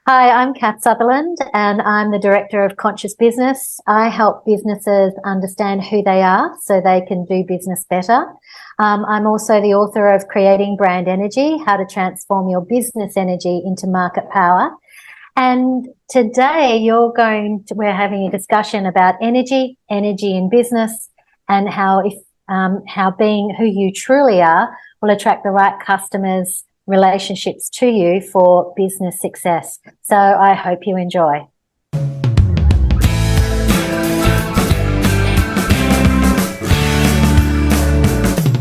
Hi, I'm Cath Sutherland and I'm the Director of Conscious Business. I help businesses understand who they are so they can do business better. I'm also the author of Creating Brand Energy, How to Transform Your Business Energy into Market Power. And today we're having a discussion about energy in business, and how being who you truly are will attract the right customers, relationships to you for business success. So I hope you enjoy.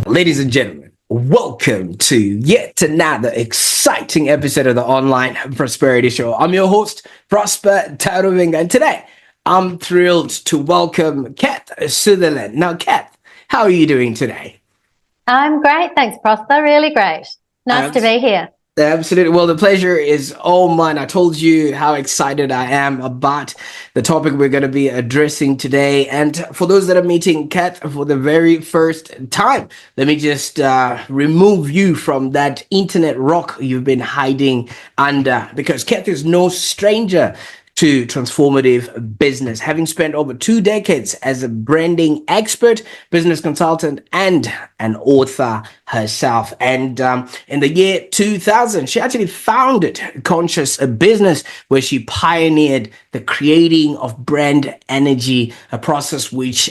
Ladies and gentlemen, welcome to yet another exciting episode of the Online Prosperity Show. I'm your host, Prosper Taruvinga, and today I'm thrilled to welcome Cath Sutherland. Now, Cath, how are you doing today? I'm great, thanks, Prosper. Really great. Nice to be here. Absolutely. Well, the pleasure is all mine. I told you how excited I am about the topic we're going to be addressing today. And for those that are meeting Cath for the very first time, let me just remove you from that internet rock you've been hiding under, because Cath is no stranger to transformative business, having spent over 2 decades as a branding expert, business consultant, and an author herself. And in the year 2000, she actually founded Conscious Business, where she pioneered the creating of brand energy, a process which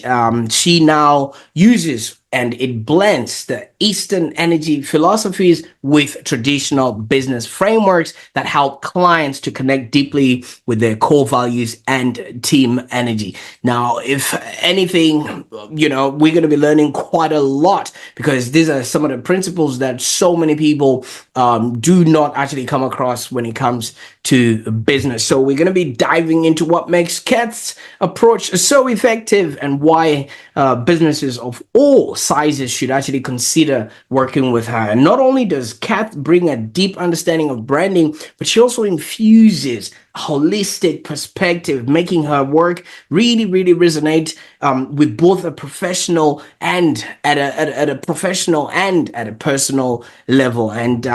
she now uses, and it blends the Eastern energy philosophies with traditional business frameworks that help clients to connect deeply with their core values and team energy. Now, if anything, we're going to be learning quite a lot, because these are some of the principles that so many people do not actually come across when it comes to business. So we're going to be diving into what makes Cath's approach so effective, and why businesses of all sizes should actually consider working with her. And not only does Cath bring a deep understanding of branding, but she also infuses a holistic perspective, making her work really, really resonate with both a professional and at a professional and at a personal level. And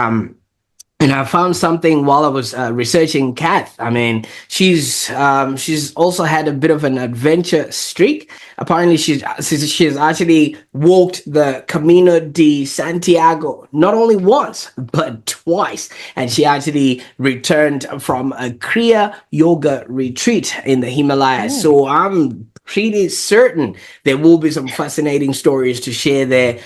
I found something while I was researching Cath. I mean, she's also had a bit of an adventure streak. Apparently, she's actually walked the Camino de Santiago not only once but twice, and she actually returned from a Kriya yoga retreat in the Himalayas. So I'm pretty certain there will be some fascinating stories to share there,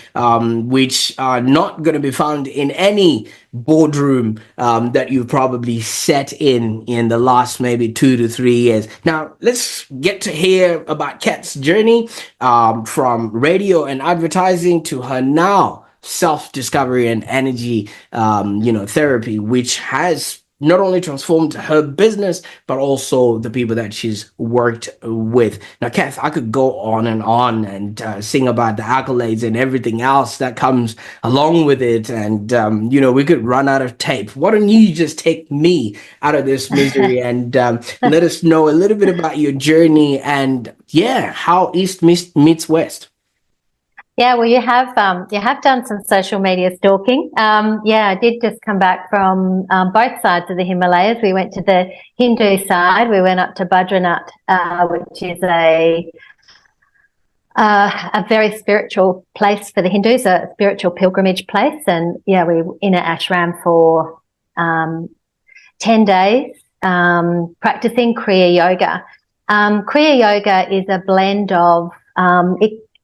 which are not going to be found in any boardroom that you've probably sat in the last maybe 2 to 3 years. Now, let's get to hear about Cath's journey from radio and advertising to her now self-discovery and energy therapy, which has not only transformed her business, but also the people that she's worked with. Now, Cath, I could go on and sing about the accolades and everything else that comes along with it. And, we could run out of tape. Why don't you just take me out of this misery and let us know a little bit about your journey and, how East meets West. Yeah, well, you have done some social media stalking. I did just come back from both sides of the Himalayas. We went to the Hindu side. We went up to Badrinath, which is a very spiritual place for the Hindus, a spiritual pilgrimage place. And we were in an ashram for 10 days practicing Kriya Yoga. Kriya Yoga is a blend of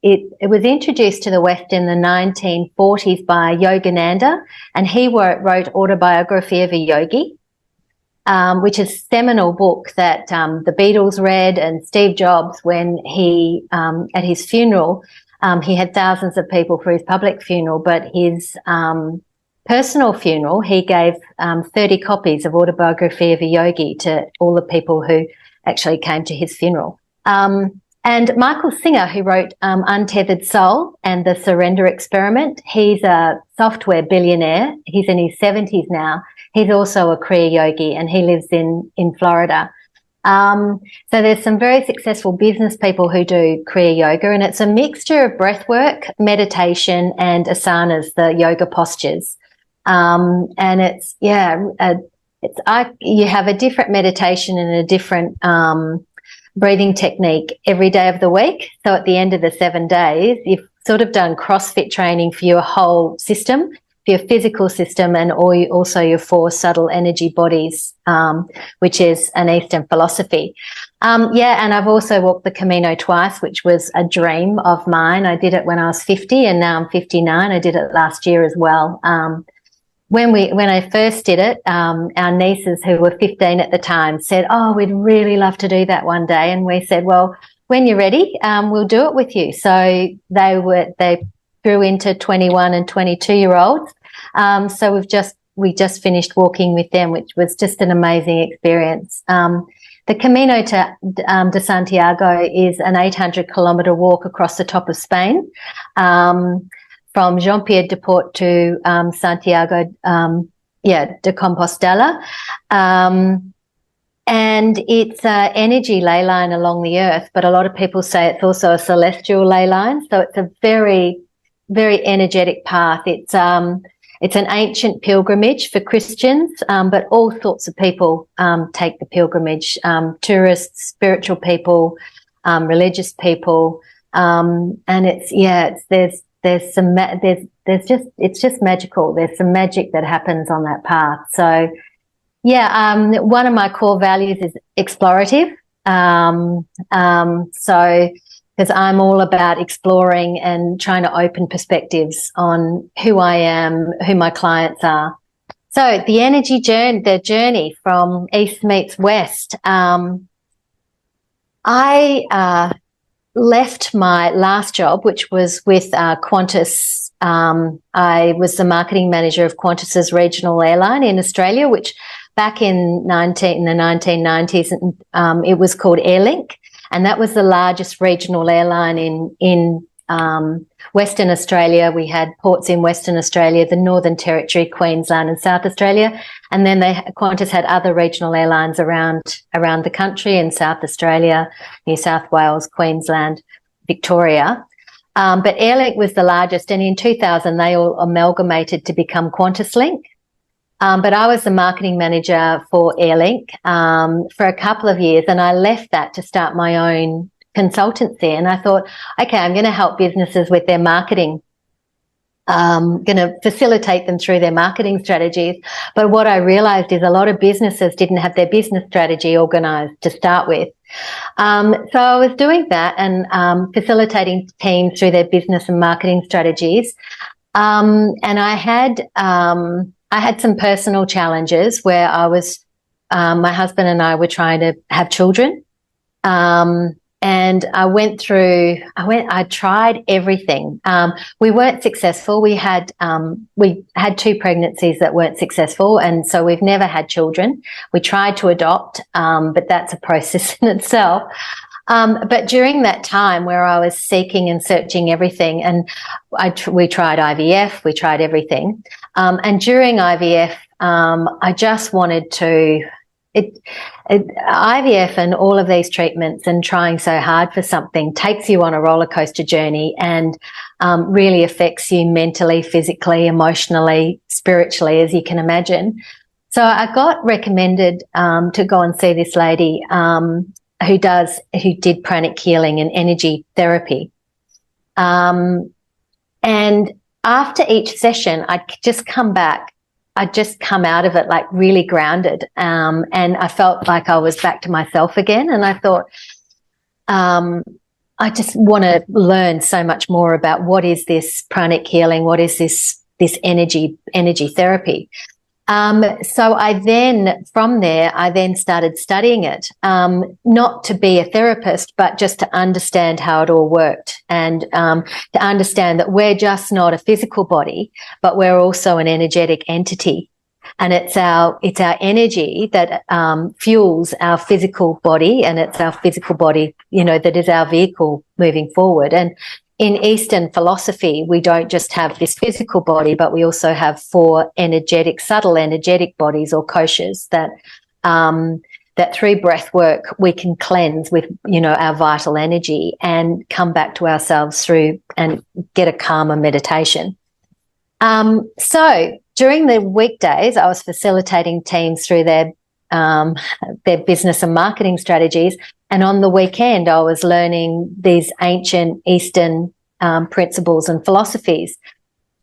It was introduced to the West in the 1940s by Yogananda, and he wrote Autobiography of a Yogi, which is a seminal book that the Beatles read, and Steve Jobs, when he at his funeral, he had thousands of people for his public funeral, but his personal funeral, he gave 30 copies of Autobiography of a Yogi to all the people who actually came to his funeral. And Michael Singer, who wrote Untethered Soul and The Surrender Experiment, he's a software billionaire. He's in his 70s now. He's also a Kriya yogi, and he lives in Florida. So there's some very successful business people who do Kriya yoga, and it's a mixture of breath work, meditation, and asanas, the yoga postures. And it's, you have a different meditation and a different breathing technique every day of the week. So at the end of the 7 days, you've sort of done CrossFit training for your whole system, for your physical system, and also your 4 subtle energy bodies, which is an Eastern philosophy. And I've also walked the Camino twice, which was a dream of mine. I did it when I was 50 and now I'm 59. I did it last year as well. When I first did it, our nieces, who were 15 at the time, said, "Oh, we'd really love to do that one day." And we said, "Well, when you're ready, we'll do it with you." So they grew into 21 and 22-year-olds. So we just finished walking with them, which was just an amazing experience. The Camino de Santiago is an 800-kilometre walk across the top of Spain. From Jean-Pierre-de-Port to Santiago, de Compostela. And it's an energy ley line along the earth, but a lot of people say it's also a celestial ley line. So it's a very, very energetic path. It's an ancient pilgrimage for Christians, but all sorts of people take the pilgrimage, tourists, spiritual people, religious people. And it's just magical. There's some magic that happens on that path. So, one of my core values is explorative. Because I'm all about exploring and trying to open perspectives on who I am, who my clients are. So the journey from East meets West. I left my last job, which was with Qantas. I was the marketing manager of Qantas's regional airline in Australia, which back in the 1990s, it was called Airlink, and that was the largest regional airline in Western Australia. We had ports in Western Australia, the Northern Territory, Queensland and South Australia, and then Qantas had other regional airlines around the country in South Australia, New South Wales, Queensland, Victoria. But Airlink was the largest, and in 2000 they all amalgamated to become QantasLink. But I was the marketing manager for Airlink for a couple of years, and I left that to start my own consultancy. And I thought, okay, I'm going to help businesses with their marketing. Going to facilitate them through their marketing strategies. But what I realized is a lot of businesses didn't have their business strategy organized to start with. So I was doing that and facilitating teams through their business and marketing strategies. And I had some personal challenges where my husband and I were trying to have children. And I tried everything. We weren't successful. We had 2 pregnancies that weren't successful. And so we've never had children. We tried to adopt, but that's a process in itself. But during that time where I was seeking and searching everything, and we tried IVF, we tried everything. And during IVF, I just wanted to, IVF and all of these treatments and trying so hard for something takes you on a roller coaster journey and really affects you mentally, physically, emotionally, spiritually, as you can imagine. So I got recommended to go and see this lady who did pranic healing and energy therapy. And after each session, I'd just come out of it like really grounded. And I felt like I was back to myself again. And I thought, I just want to learn so much more about what is this pranic healing? What is this energy therapy? So from there, I started studying it, not to be a therapist, but just to understand how it all worked and to understand that we're just not a physical body, but we're also an energetic entity. And it's our energy that fuels our physical body, and it's our physical body, that is our vehicle moving forward. And in Eastern philosophy, we don't just have this physical body, but we also have 4 subtle energetic bodies or koshas that through breath work we can cleanse with, our vital energy and come back to ourselves through and get a calmer meditation. So during the weekdays, I was facilitating teams through their business and marketing strategies. And on the weekend, I was learning these ancient Eastern principles and philosophies.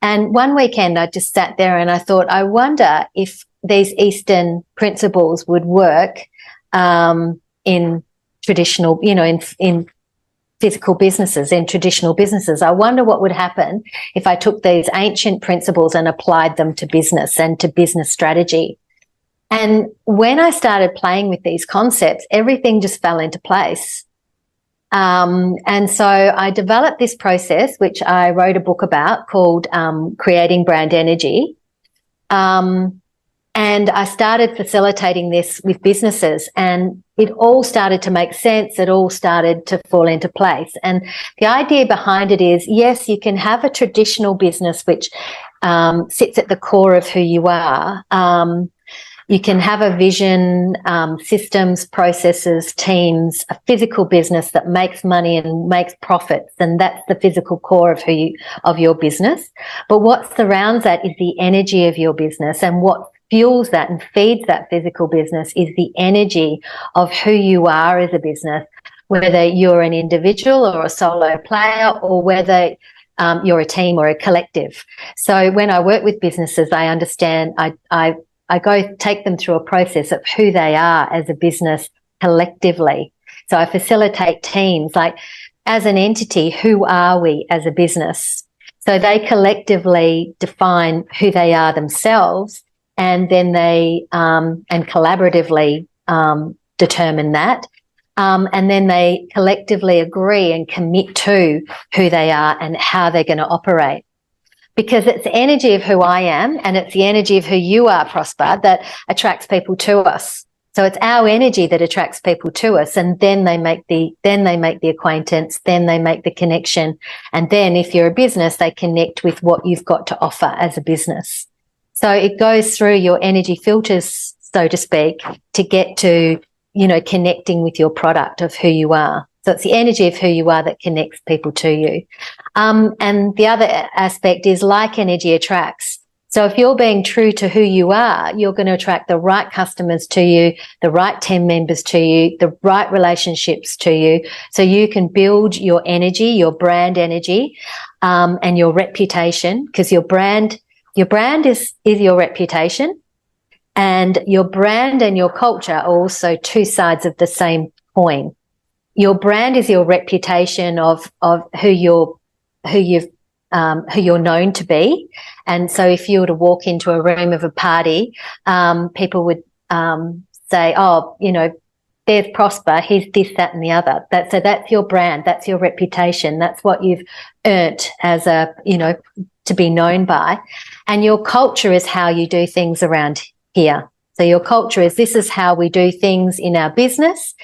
And one weekend, I just sat there and I thought, I wonder if these Eastern principles would work in traditional, in physical businesses, in traditional businesses. I wonder what would happen if I took these ancient principles and applied them to business and to business strategy. And when I started playing with these concepts, everything just fell into place. And so I developed this process, which I wrote a book about called Creating Brand Energy. And I started facilitating this with businesses, and it all started to make sense. It all started to fall into place. And the idea behind it is, yes, you can have a traditional business which sits at the core of who you are. You can have a vision, systems, processes, teams, a physical business that makes money and makes profits, and that's the physical core of your business. But what surrounds that is the energy of your business, and what fuels that and feeds that physical business is the energy of who you are as a business, whether you're an individual or a solo player, or whether you're a team or a collective. So when I work with businesses, I understand, I go take them through a process of who they are as a business collectively. So I facilitate teams, like, as an entity, who are we as a business? So they collectively define who they are themselves, and then they and collaboratively determine that. And then they collectively agree and commit to who they are and how they're going to operate. Because it's the energy of who I am, and it's the energy of who you are, Prosper, that attracts people to us. So it's our energy that attracts people to us, and then they make the acquaintance, then they make the connection, and then if you're a business, they connect with what you've got to offer as a business. So it goes through your energy filters, so to speak, to get to, connecting with your product of who you are. So it's the energy of who you are that connects people to you. And the other aspect is, like energy attracts. So if you're being true to who you are, you're going to attract the right customers to you, the right team members to you, the right relationships to you. So you can build your energy, your brand energy, and your reputation, because your brand is your reputation, and your brand and your culture are also two sides of the same coin. Your brand is your reputation of who you're known to be. And so if you were to walk into a room of a party, people would say, oh, there's Prosper, he's this, that, and the other. So that's your brand, that's your reputation, that's what you've earned as to be known by. And your culture is how you do things around here. So your culture is, this is how we do things in our business.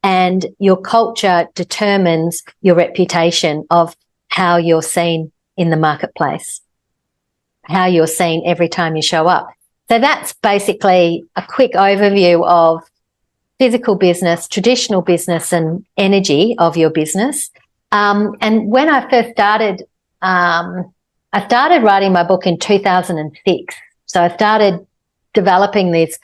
And your culture determines your reputation of how you're seen in the marketplace, how you're seen every time you show up. So that's basically a quick overview of physical business, traditional business, and energy of your business. And when I first started, I started writing my book in 2006. So I started developing these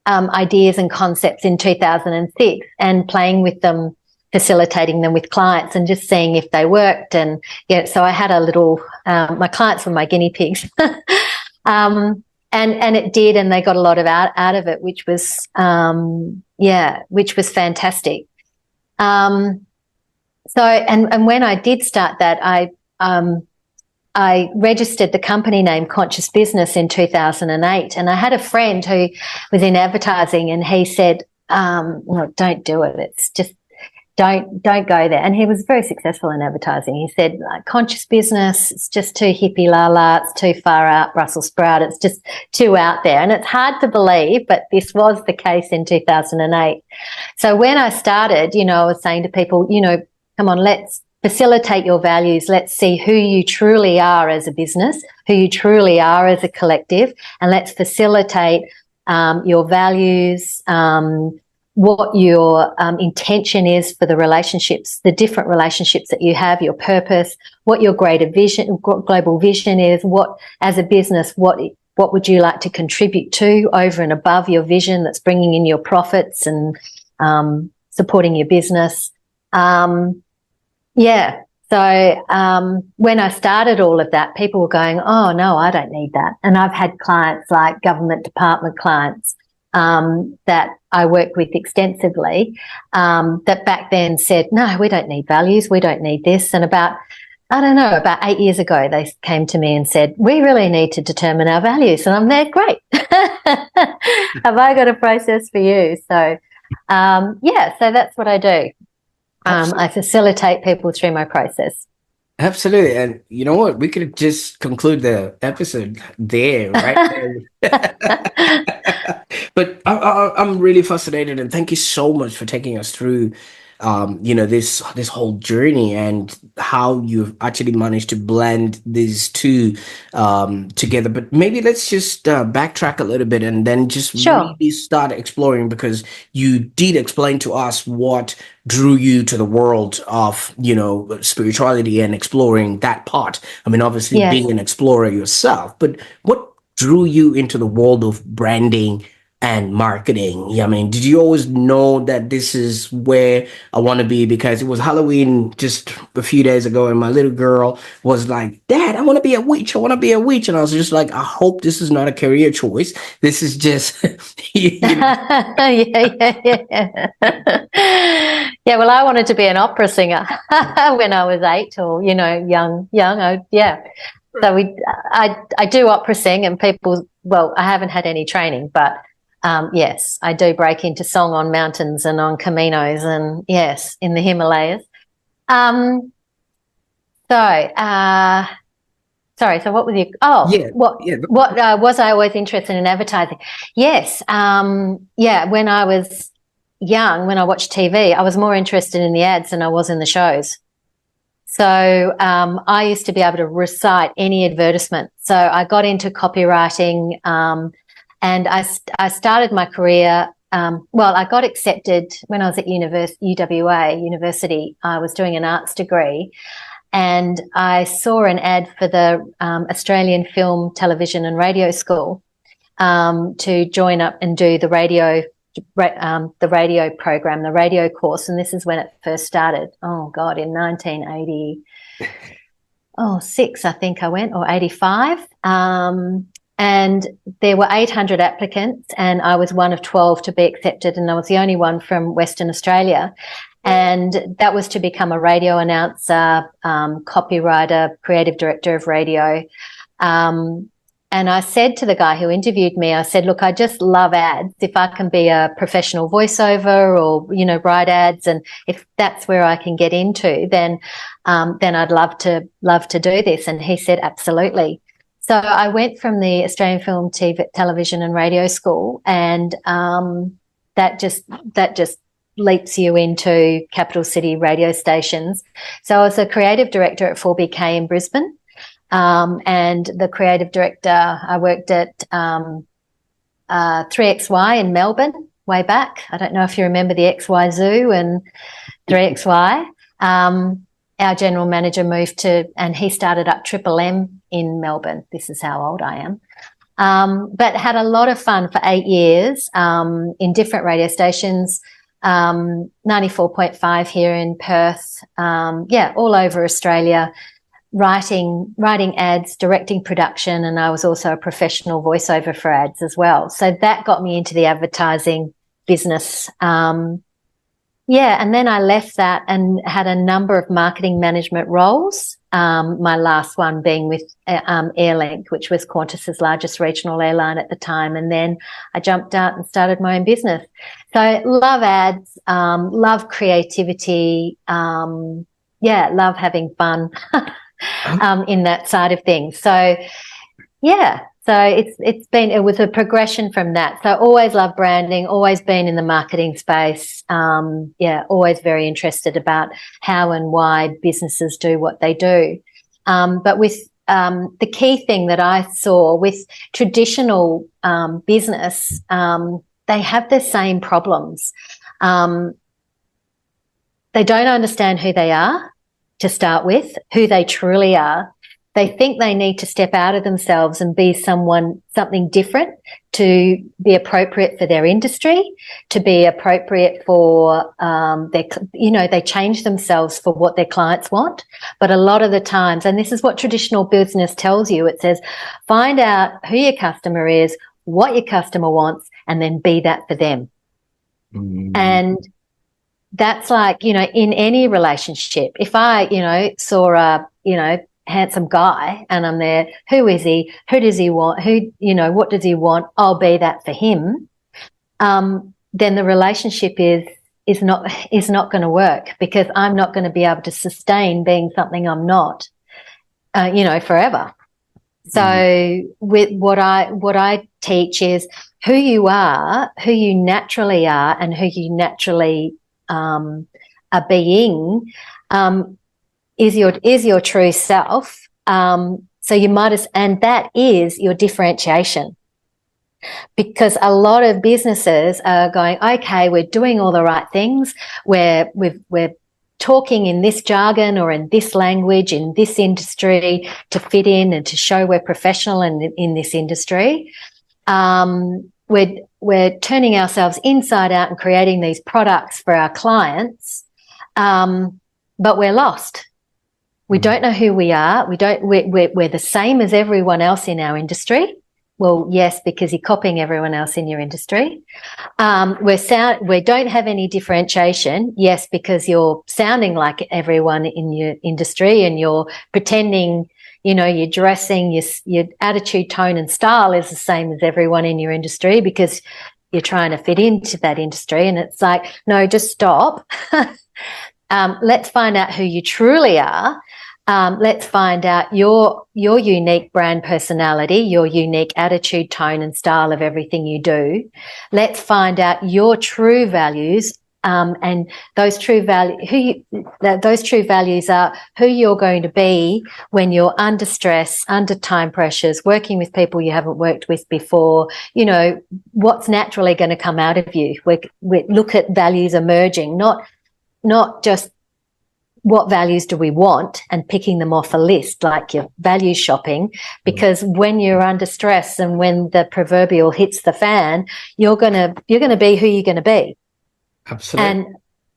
ideas and concepts in 2006 and playing with them, facilitating them with clients and just seeing if they worked. And so I had a little, my clients were my guinea pigs. And it did, and they got a lot of out of it, which was fantastic. So when I did start that, I registered the company name Conscious Business in 2008, and I had a friend who was in advertising, and he said, well, don't do it. It's just, don't go there. And he was very successful in advertising. He said, conscious business, it's just too hippie la la, it's too far out, Brussels sprout, it's just too out there. And it's hard to believe, but this was the case in 2008. So when I started, I was saying to people, come on, let's facilitate your values. Let's see who you truly are as a business, who you truly are as a collective, and let's facilitate your values, what your intention is for the relationships, the different relationships that you have, your purpose, what your global vision is, what, as a business, what would you like to contribute to over and above your vision that's bringing in your profits and supporting your business. Yeah. So when I started all of that, people were going, oh, no, I don't need that. And I've had clients like government department clients that I work with extensively that back then said, no, we don't need values. We don't need this. And about 8 years ago, they came to me and said, we really need to determine our values. And I'm there, great. Have I got a process for you? So, so that's what I do. I facilitate people through my process. Absolutely. And you know what? We could just conclude the episode there, right? But I'm really fascinated, and thank you so much for taking us through this whole journey and how you've actually managed to blend these two together. But maybe let's just backtrack a little bit and then just really start exploring, because you did explain to us what drew you to the world of spirituality and exploring that part. I mean, obviously being an explorer yourself, but what drew you into the world of branding and marketing? Yeah, I mean, did you always know that this is where I want to be? Because it was Halloween just a few days ago, and my little girl was like, Dad, I want to be a witch. I want to be a witch. And I was just like, I hope this is not a career choice. This is just, Yeah, well, I wanted to be an opera singer when I was 8 or, young. So I do opera sing, and people, well, I haven't had any training, but yes, I do break into song on mountains and on caminos, and yes, in the Himalayas. Sorry, so what was you? What was I always interested in advertising? Yes, when I was young, when I watched TV, I was more interested in the ads than I was in the shows. So I used to be able to recite any advertisement. So I got into copywriting, and I started my career. I got accepted when I was at UWA University. I was doing an arts degree, and I saw an ad for the Australian Film, Television and Radio School to join up and do the radio program, the radio course. And this is when it first started. Oh, God, in 1986, I think I went, or 85. And there were 800 applicants, and I was one of 12 to be accepted, and I was the only one from Western Australia. And that was to become a radio announcer, copywriter, creative director of radio. And I said to the guy who interviewed me, I said, look, I just love ads. If I can be a professional voiceover or, write ads, and if that's where I can get into, then I'd love to do this. And he said, absolutely. So I went from the Australian Film, Television and Radio School, and that just leaps you into capital city radio stations. So I was a creative director at 4BK in Brisbane. And the creative director, I worked at 3XY in Melbourne way back. I don't know if you remember the XY Zoo and 3XY. Our general manager moved and he started up Triple M in Melbourne. This is how old I am. But had a lot of fun for 8 years in different radio stations, 94.5 here in Perth, all over Australia, writing ads, directing production, and I was also a professional voiceover for ads as well. So that got me into the advertising business. And then I left that and had a number of marketing management roles, my last one being with Airlink, which was Qantas's largest regional airline at the time. And then I jumped out and started my own business. So love ads, love creativity, love having fun in that side of things. So, so it was a progression from that. So always loved branding, always been in the marketing space. Always very interested about how and why businesses do what they do. But with the key thing that I saw with traditional business, they have the same problems. They don't understand who they are to start with, who they truly are. They think they need to step out of themselves and be something different to be appropriate for their industry, to be appropriate for they change themselves for what their clients want. But a lot of the times, and this is what traditional business tells you, it says, find out who your customer is, what your customer wants, and then be that for them. Mm. And that's like, in any relationship, if I, saw a, handsome guy and I'm there, who is he? Who does he want? What does he want? I'll be that for him. Then the relationship is not going to work, because I'm not going to be able to sustain being something I'm not, forever. So with what I teach is who you are, who you naturally are, and who you naturally are being, is your true self. So you might, and that is your differentiation. Because a lot of businesses are going, okay, we're doing all the right things, we're talking in this jargon or in this language in this industry to fit in and to show we're professional in this industry. We're turning ourselves inside out and creating these products for our clients, but we're lost. We don't know who we are. We're the same as everyone else in our industry. Well, yes, because you're copying everyone else in your industry. We don't have any differentiation. Yes, because you're sounding like everyone in your industry, and you're pretending, your dressing, your attitude, tone, and style is the same as everyone in your industry, because you're trying to fit into that industry. And it's like, no, just stop. Let's find out who you truly are. Let's find out your unique brand personality, your unique attitude, tone, and style of everything you do. Let's find out your true values, and those true values are who you're going to be when you're under stress, under time pressures, working with people you haven't worked with before. What's naturally going to come out of you. We look at values emerging, not just what values do we want and picking them off a list like your value shopping, because when you're under stress and when the proverbial hits the fan, you're going to be who you're going to be. Absolutely. And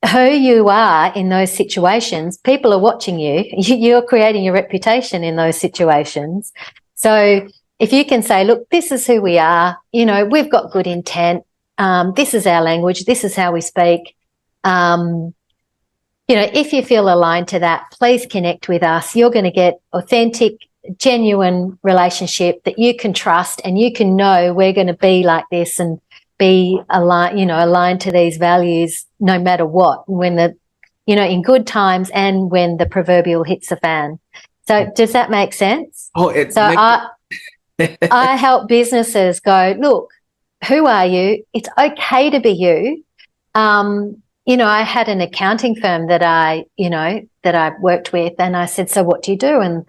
who you are in those situations, people are watching you. You're creating your reputation in those situations. So if you can say, look, this is who we are, we've got good intent. This is our language. This is how we speak. If you feel aligned to that, please connect with us. You're going to get authentic, genuine relationship that you can trust, and you can know we're going to be like this and be aligned to these values no matter what, when in good times and when the proverbial hits the fan. So does that make sense? I help businesses go, look, who are you? It's okay to be you. I had an accounting firm that I worked with, and I said, so what do you do? And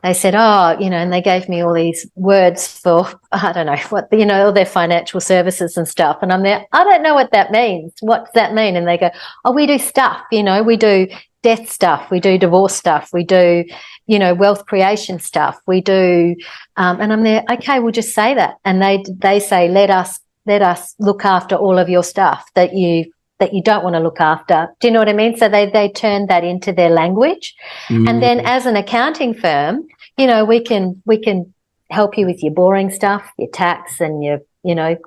they said, and they gave me all these words for, I don't know what, all their financial services and stuff. And I'm there, I don't know what that means. What does that mean? And they go, we do stuff, we do death stuff, we do divorce stuff, we do, wealth creation stuff, we do, and I'm there, okay, we'll just say that. And they say, let us look after all of your stuff that you don't want to look after. Do you know what I mean? So they turn that into their language. And then as an accounting firm, we can help you with your boring stuff, your tax and your,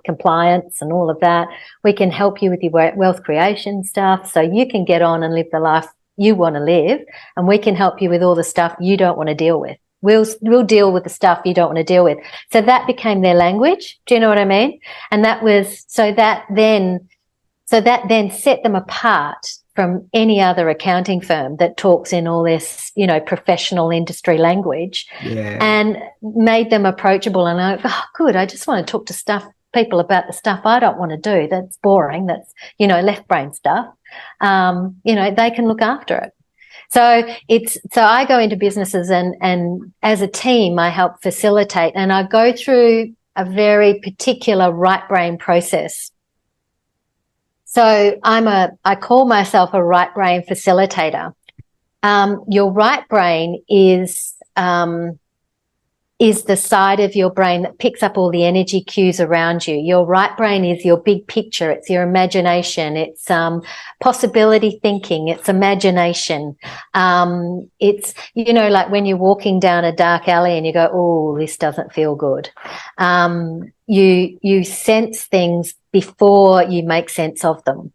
compliance and all of that. We can help you with your wealth creation stuff so you can get on and live the life you want to live, and we can help you with all the stuff you don't want to deal with. We'll deal with the stuff you don't want to deal with. So that became their language. Do you know what I mean? And that then set them apart from any other accounting firm that talks in all this, professional industry language, and made them approachable. And I go, good, I just want to talk to people about the stuff I don't want to do. That's boring. That's, left brain stuff. They can look after it. So I go into businesses and as a team, I help facilitate, and I go through a very particular right brain process. So I call myself a right brain facilitator. Your right brain is the side of your brain that picks up all the energy cues around you. Your right brain is your big picture. It's your imagination. It's possibility thinking. It's imagination. It's, you know, like when you're walking down a dark alley and you go, oh, this doesn't feel good. You sense things before you make sense of them.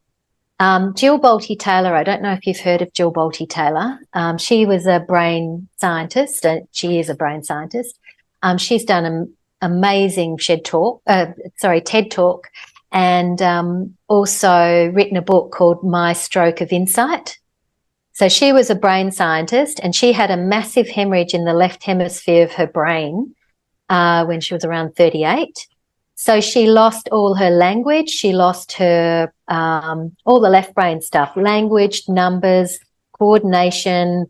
Jill Bolte Taylor, I don't know if you've heard of Jill Bolte Taylor. She was a brain scientist, and she is a brain scientist. She's done an amazing TED Talk, and also written a book called My Stroke of Insight. So she was a brain scientist, and she had a massive hemorrhage in the left hemisphere of her brain when she was around 38. So she lost all her language. She lost her all the left brain stuff: language, numbers, coordination,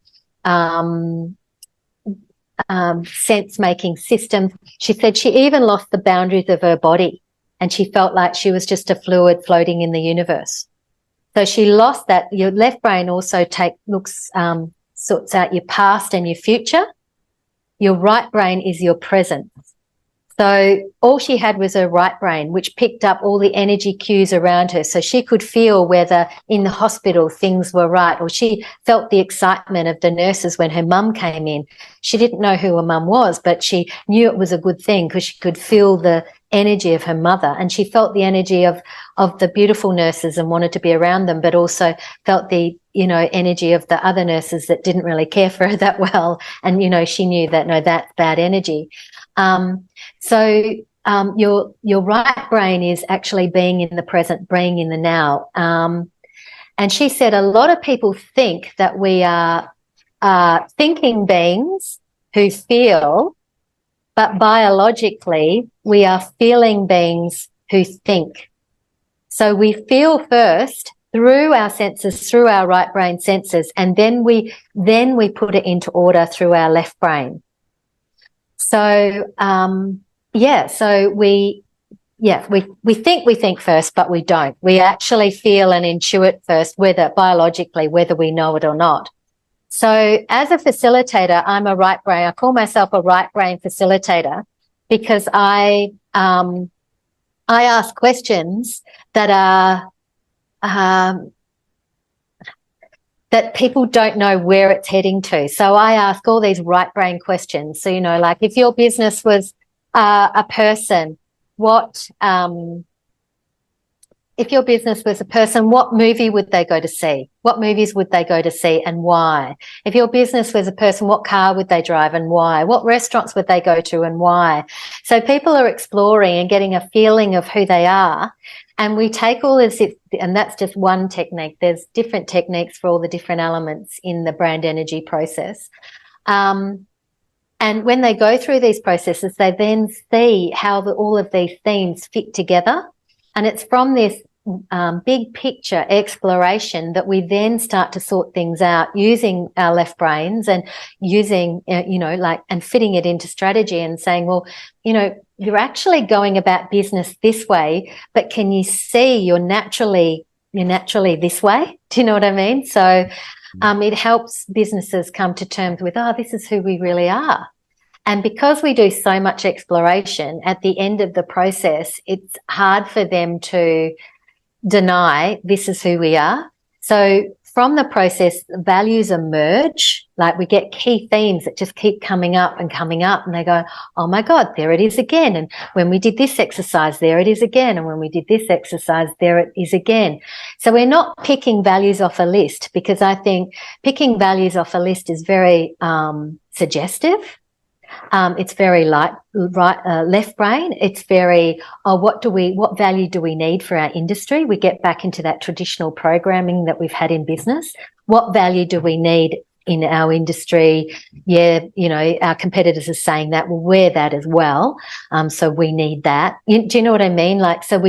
sense-making systems. She said she even lost the boundaries of her body, and she felt like she was just a fluid floating in the universe. So she lost that. Your left brain also sorts out your past and your future. Your right brain is your present. So all she had was her right brain, which picked up all the energy cues around her. So she could feel whether in the hospital things were right, or she felt the excitement of the nurses when her mum came in. She didn't know who her mum was, but she knew it was a good thing because she could feel the energy of her mother, and she felt the energy of the beautiful nurses and wanted to be around them, but also felt the, you know, energy of the other nurses that didn't really care for her that well. And, you know, she knew that, no, that's bad energy. So your right brain is actually being in the present, being in the now. And she said a lot of people think that we are thinking beings who feel, but biologically we are feeling beings who think. So we feel first through our senses, through our right brain senses, and then we put it into order through our left brain. So so we think we think first, but we don't. We actually feel and intuit first, whether biologically, whether we know it or not. So as a facilitator, I'm a right brain. I call myself a right brain facilitator because I ask questions that are that people don't know where it's heading to. So I ask all these right brain questions. So, you know, like if your business was a person, if your business was a person, what movie would they go to see? What movies would they go to see and why? If your business was a person, what car would they drive and why? What restaurants would they go to and why? So people are exploring and getting a feeling of who they are. And we take all this, and that's just one technique. There's different techniques for all the different elements in the brand energy process. And when they go through these processes, they then see how all of these themes fit together. And it's from this big picture exploration that we then start to sort things out using our left brains and using, and fitting it into strategy and saying, well, you know, you're actually going about business this way, but can you see you're naturally this way? Do you know what I mean? So it helps businesses come to terms with, this is who we really are. And because we do so much exploration, at the end of the process, it's hard for them to deny this is who we are. So from the process, values emerge. Like we get key themes that just keep coming up, and they go, oh my God, there it is again. And when we did this exercise, there it is again. And when we did this exercise, there it is again. So we're not picking values off a list, because I think picking values off a list is very suggestive. It's very left brain. It's very, what value do we need for our industry? We get back into that traditional programming that we've had in business. What value do we need in our industry? Yeah, you know, our competitors are saying that. Well, we're that as well. So we need that. Do you know what I mean? Like, so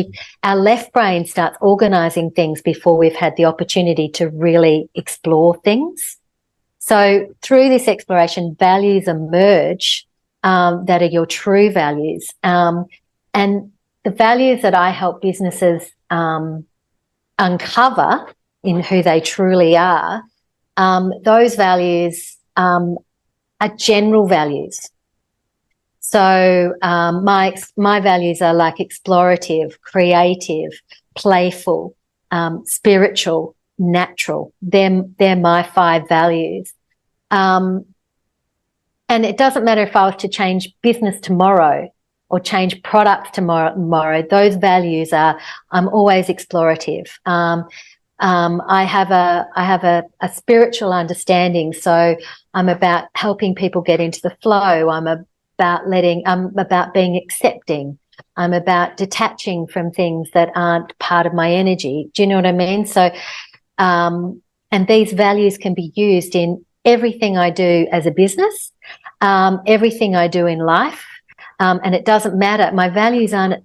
our left brain starts organizing things before we've had the opportunity to really explore things. So through this exploration, values emerge that are your true values. And the values that I help businesses uncover in who they truly are, those values are general values. So my values are like explorative, creative, playful, spiritual, natural. They're my 5 values. And it doesn't matter if I was to change business tomorrow or change products tomorrow. Those values are, I'm always explorative. I have a spiritual understanding. So I'm about helping people get into the flow. I'm about being accepting. I'm about detaching from things that aren't part of my energy. Do you know what I mean? So, and these values can be used in everything I do as a business, everything I do in life. And it doesn't matter. My values aren't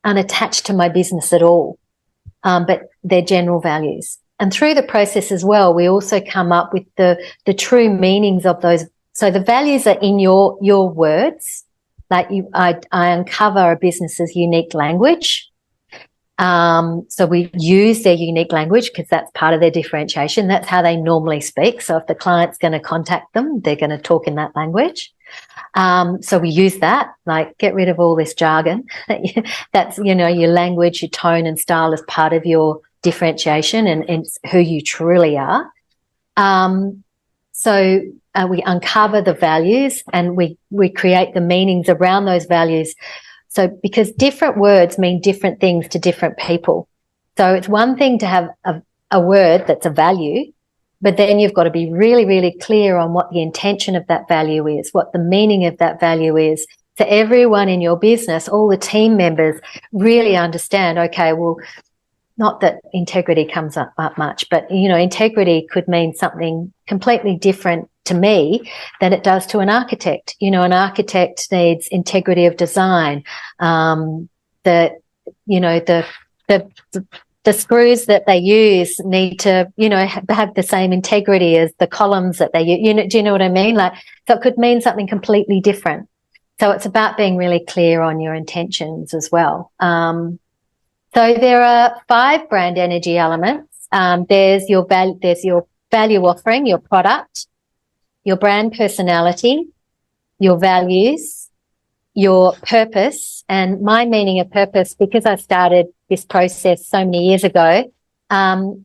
unattached to my business at all, but they're general values. And through the process as well, we also come up with the true meanings of those. So the values are in your words. Like I uncover a business's unique language. So we use their unique language because that's part of their differentiation. That's how they normally speak. So if the client's going to contact them, they're going to talk in that language. So we use that, like get rid of all this jargon. That's, your language, your tone and style is part of your differentiation and it's who you truly are. So we uncover the values and we create the meanings around those values. So because different words mean different things to different people. So it's one thing to have a word that's a value, but then you've got to be really, really clear on what the intention of that value is, what the meaning of that value is. So everyone in your business, all the team members really understand, okay, well, not that integrity comes up much, but, integrity could mean something completely different to me than it does to an architect. An architect needs integrity of design, the screws that they use need to, have the same integrity as the columns that they use. Do you know what I mean? So it could mean something completely different. So it's about being really clear on your intentions as well. So there are 5 brand energy elements. There's your value offering, your product, your brand personality, your values, your purpose. And my meaning of purpose, because I started this process so many years ago,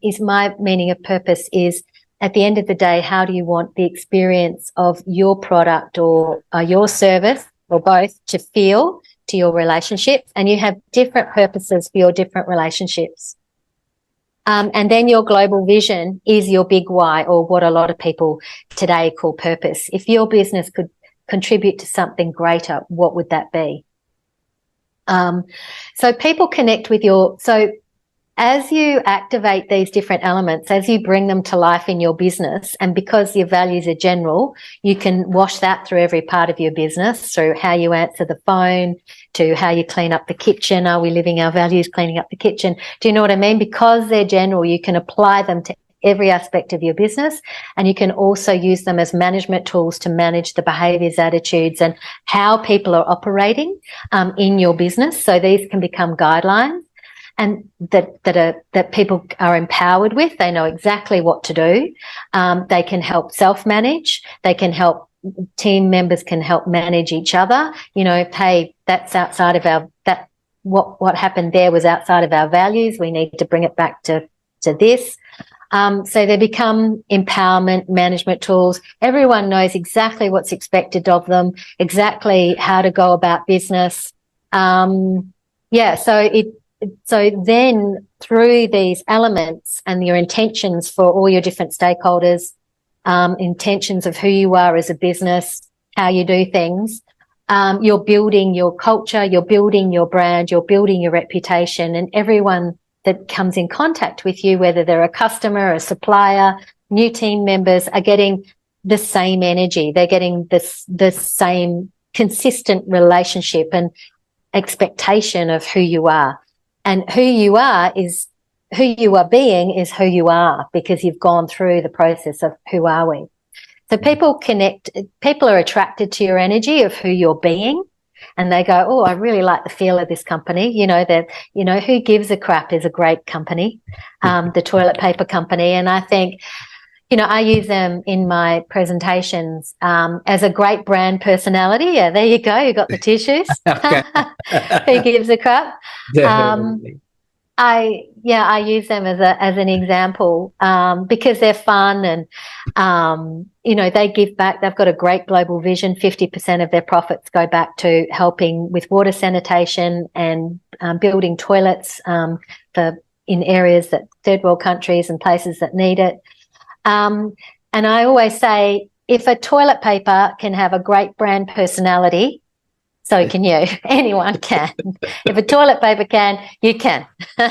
is my meaning of purpose is at the end of the day, how do you want the experience of your product or your service or both to feel to your relationships? And you have different purposes for your different relationships. And then your global vision is your big why, or what a lot of people today call purpose. If your business could contribute to something greater, what would that be? So people connect with so as you activate these different elements, as you bring them to life in your business, and because your values are general, you can wash that through every part of your business, through how you answer the phone, to how you clean up the kitchen. Are we living our values cleaning up the kitchen? Do you know what I mean? Because they're general, you can apply them to every aspect of your business, and you can also use them as management tools to manage the behaviours, attitudes and how people are operating in your business. So these can become guidelines and that people are empowered with. They know exactly what to do. They can help self-manage. They can help, team members can help manage each other. Hey, that's outside of what happened there was outside of our values. We need to bring it back to this. So they become empowerment management tools. Everyone knows exactly what's expected of them, exactly how to go about business. So then through these elements and your intentions for all your different stakeholders, intentions of who you are as a business, how you do things, you're building your culture, you're building your brand, you're building your reputation, and everyone that comes in contact with you, whether they're a customer, a supplier, new team members, are getting the same energy. They're getting the same consistent relationship and expectation of who you are. And who you are being is who you are, because you've gone through the process of who are we. So people are attracted to your energy of who you're being. and they go, oh, I really like the feel of this company. Who Gives a Crap is a great company, the toilet paper company. And I think, I use them in my presentations as a great brand personality. Yeah, there you go. You got the tissues. Who gives a crap? Definitely. I use them as an example because they're fun and they give back. They've got a great global vision. 50% of their profits go back to helping with water sanitation and building toilets in areas that third world countries and places that need it. And I always say, if a toilet paper can have a great brand personality, so can you. Anyone can. If a toilet paper can, you can. So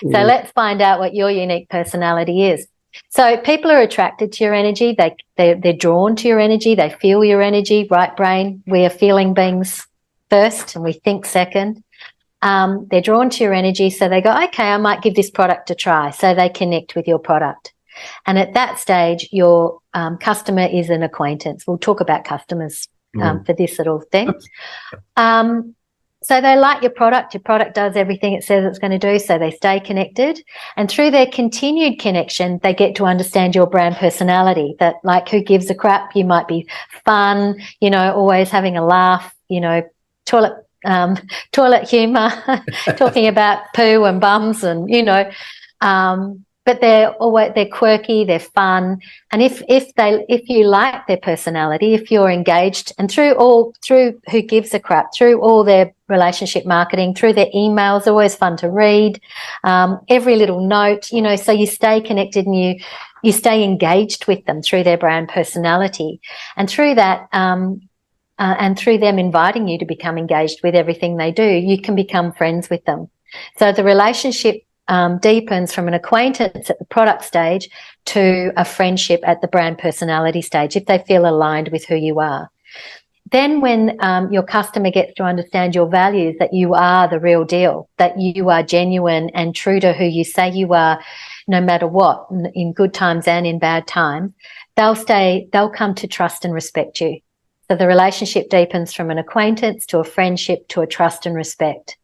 let's find out what your unique personality is. So people are attracted to your energy. They're drawn to your energy. They feel your energy. Right brain, we are feeling beings first and we think second. They're drawn to your energy. So they go, okay, I might give this product a try. So they connect with your product. And at that stage, your customer is an acquaintance. We'll talk about customers for this little thing. So they like your product. Your product does everything it says it's going to do, so they stay connected. And through their continued connection, they get to understand your brand personality, that like Who Gives a Crap, you might be fun, always having a laugh, toilet humour, talking about poo and bums and, but they're quirky, they're fun. And if you like their personality, if you're engaged, and through Who Gives a Crap, through all their relationship marketing, through their emails, always fun to read, every little note, so you stay connected and you stay engaged with them through their brand personality. And through that, and through them inviting you to become engaged with everything they do, you can become friends with them. So the relationship deepens from an acquaintance at the product stage to a friendship at the brand personality stage, if they feel aligned with who you are. Then when your customer gets to understand your values, that you are the real deal, that you are genuine and true to who you say you are, no matter what, in good times and in bad times, they'll come to trust and respect you. So the relationship deepens from an acquaintance to a friendship to a trust and respect.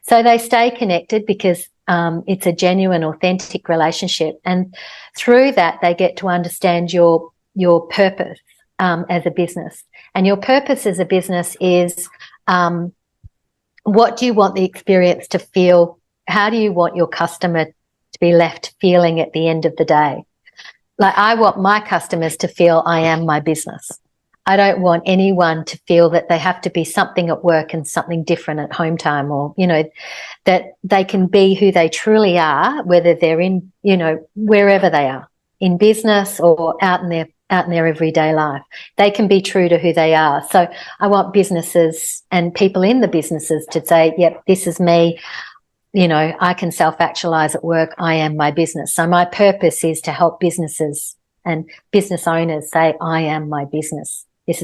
So they stay connected because it's a genuine, authentic relationship. And through that, they get to understand your purpose as a business. And your purpose as a business is what do you want the experience to feel? How do you want your customer to be left feeling at the end of the day? Like, I want my customers to feel I am my business. I don't want anyone to feel that they have to be something at work and something different at home time, or, that they can be who they truly are, whether they're in, wherever they are, in business or out in their everyday life. They can be true to who they are. So I want businesses and people in the businesses to say, yep, this is me. I can self-actualize at work. I am my business. So my purpose is to help businesses and business owners say, I am my business. Who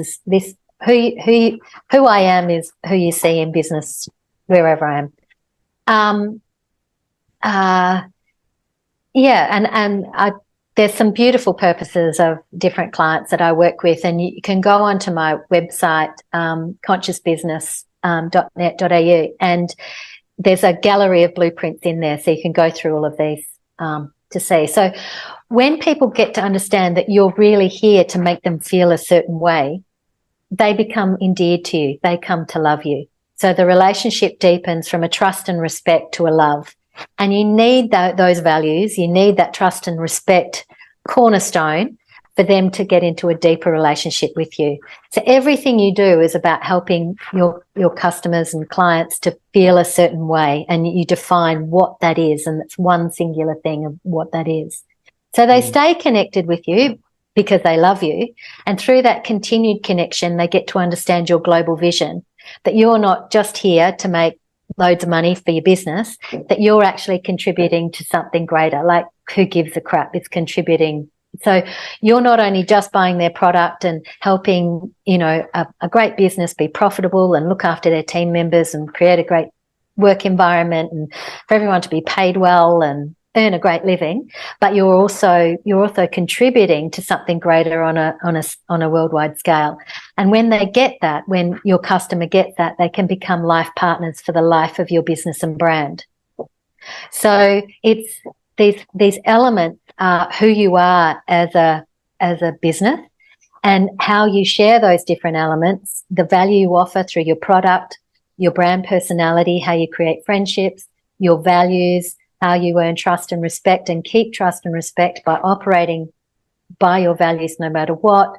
I am is who you see in business wherever I am. There's some beautiful purposes of different clients that I work with, and you can go onto my website, consciousbusiness.net.au, and there's a gallery of blueprints in there, so you can go through all of these to see. So when people get to understand that you're really here to make them feel a certain way, they become endeared to you. They come to love you. So the relationship deepens from a trust and respect to a love. And you need those values. You need that trust and respect cornerstone for them to get into a deeper relationship with you. So everything you do is about helping your customers and clients to feel a certain way, and you define what that is, and it's one singular thing of what that is. So they stay connected with you because they love you, and through that continued connection, they get to understand your global vision, that you're not just here to make loads of money for your business, that you're actually contributing to something greater, like Who Gives a Crap? It's contributing. So you're not only just buying their product and helping, a great business be profitable and look after their team members and create a great work environment and for everyone to be paid well and earn a great living, but you're also contributing to something greater on a worldwide scale. And when they get that, when your customer gets that, they can become life partners for the life of your business and brand. So it's these elements are who you are as a business, and how you share those different elements, the value you offer through your product, your brand personality, how you create friendships, your values, how you earn trust and respect and keep trust and respect by operating by your values no matter what,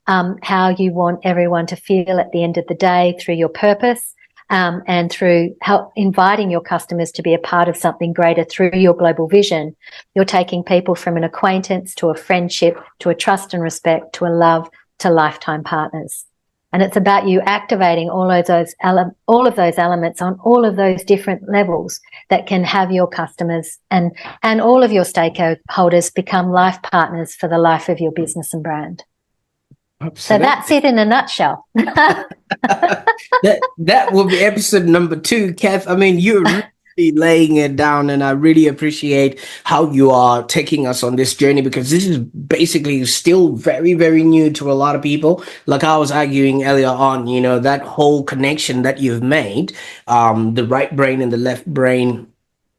how you want everyone to feel at the end of the day through your purpose, and through inviting your customers to be a part of something greater through your global vision. You're taking people from an acquaintance to a friendship to a trust and respect to a love to lifetime partners. And it's about you activating all of those elements on all of those different levels that can have your customers and all of your stakeholders become life partners for the life of your business and brand. Absolutely. So that's it in a nutshell. that will be episode number 2, Cath. I mean, you're really laying it down, and I really appreciate how you are taking us on this journey, because this is basically still very, very new to a lot of people. Like I was arguing earlier on, you know, that whole connection that you've made, the right brain and the left brain,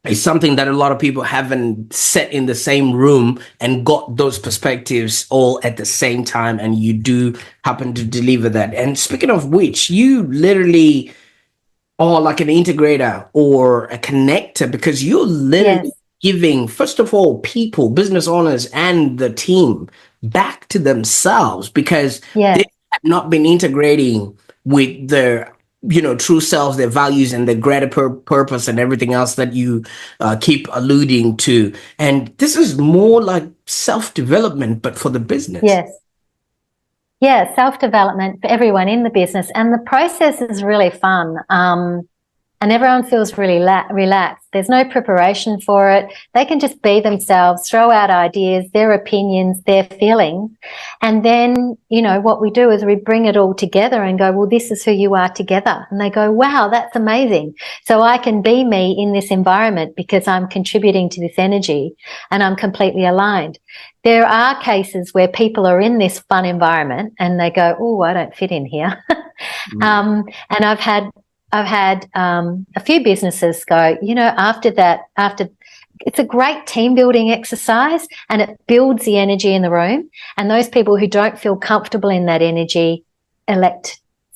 is something that a lot of people haven't sat in the same room and got those perspectives all at the same time, and you do happen to deliver that. And speaking of which, you literally are like an integrator or a connector, because you're literally giving, first of all, people, business owners and the team back to themselves, because they have not been integrating with their true selves, their values, and their greater purpose, and everything else that you keep alluding to. And this is more like self-development, but for the business. Yeah, self-development for everyone in the business. And the process is really fun. And everyone feels really relaxed. There's no preparation for it. They can just be themselves, throw out ideas, their opinions, their feelings. And then, what we do is we bring it all together and go, well, this is who you are together. And they go, wow, that's amazing. So I can be me in this environment because I'm contributing to this energy and I'm completely aligned. There are cases where people are in this fun environment and they go, oh, I don't fit in here. And I've had a few businesses go, after it's a great team building exercise, and it builds the energy in the room. And those people who don't feel comfortable in that energy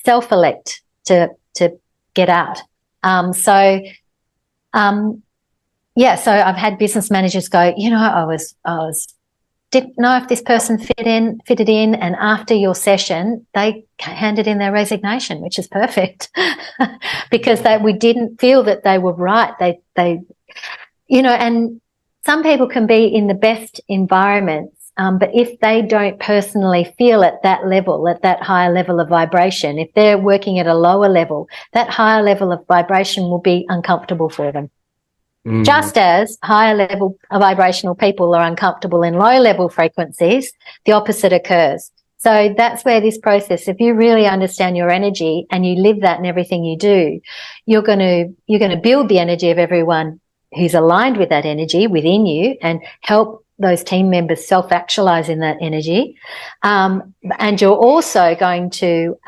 self-elect to get out. So I've had business managers go, I didn't know if this person fitted in, and after your session, they handed in their resignation, which is perfect, because we didn't feel that they were right. And some people can be in the best environments, but if they don't personally feel at that level, at that higher level of vibration, if they're working at a lower level, that higher level of vibration will be uncomfortable for them. Just as higher level vibrational people are uncomfortable in low level frequencies, the opposite occurs. So that's where this process, if you really understand your energy and you live that in everything you do, you're going to build the energy of everyone who's aligned with that energy within you and help those team members self-actualize in that energy. And you're also going to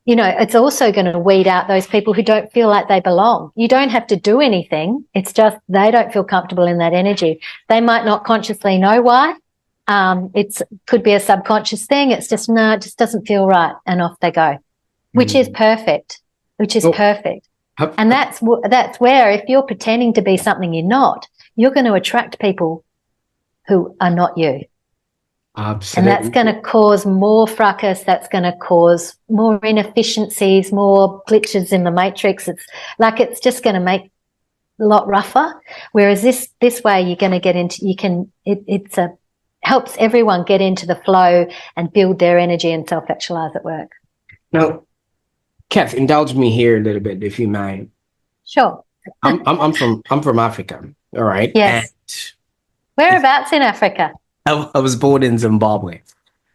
it's also going to weed out those people who don't feel like they belong. You don't have to do anything. It's just they don't feel comfortable in that energy. They might not consciously know why. It could be a subconscious thing. It's just, it just doesn't feel right. And off they go, which is perfect, perfect. And that's where, if you're pretending to be something you're not, you're going to attract people who are not you. Absolutely. And that's going to cause more fracas. That's going to cause more inefficiencies, more glitches in the matrix. It's just going to make a lot rougher. Whereas this way, you're going to get into, helps everyone get into the flow and build their energy and self-actualize at work. Now, Cath, indulge me here a little bit, if you mind. Sure. I'm from Africa. All right. Yes. And whereabouts in Africa? I was born in Zimbabwe.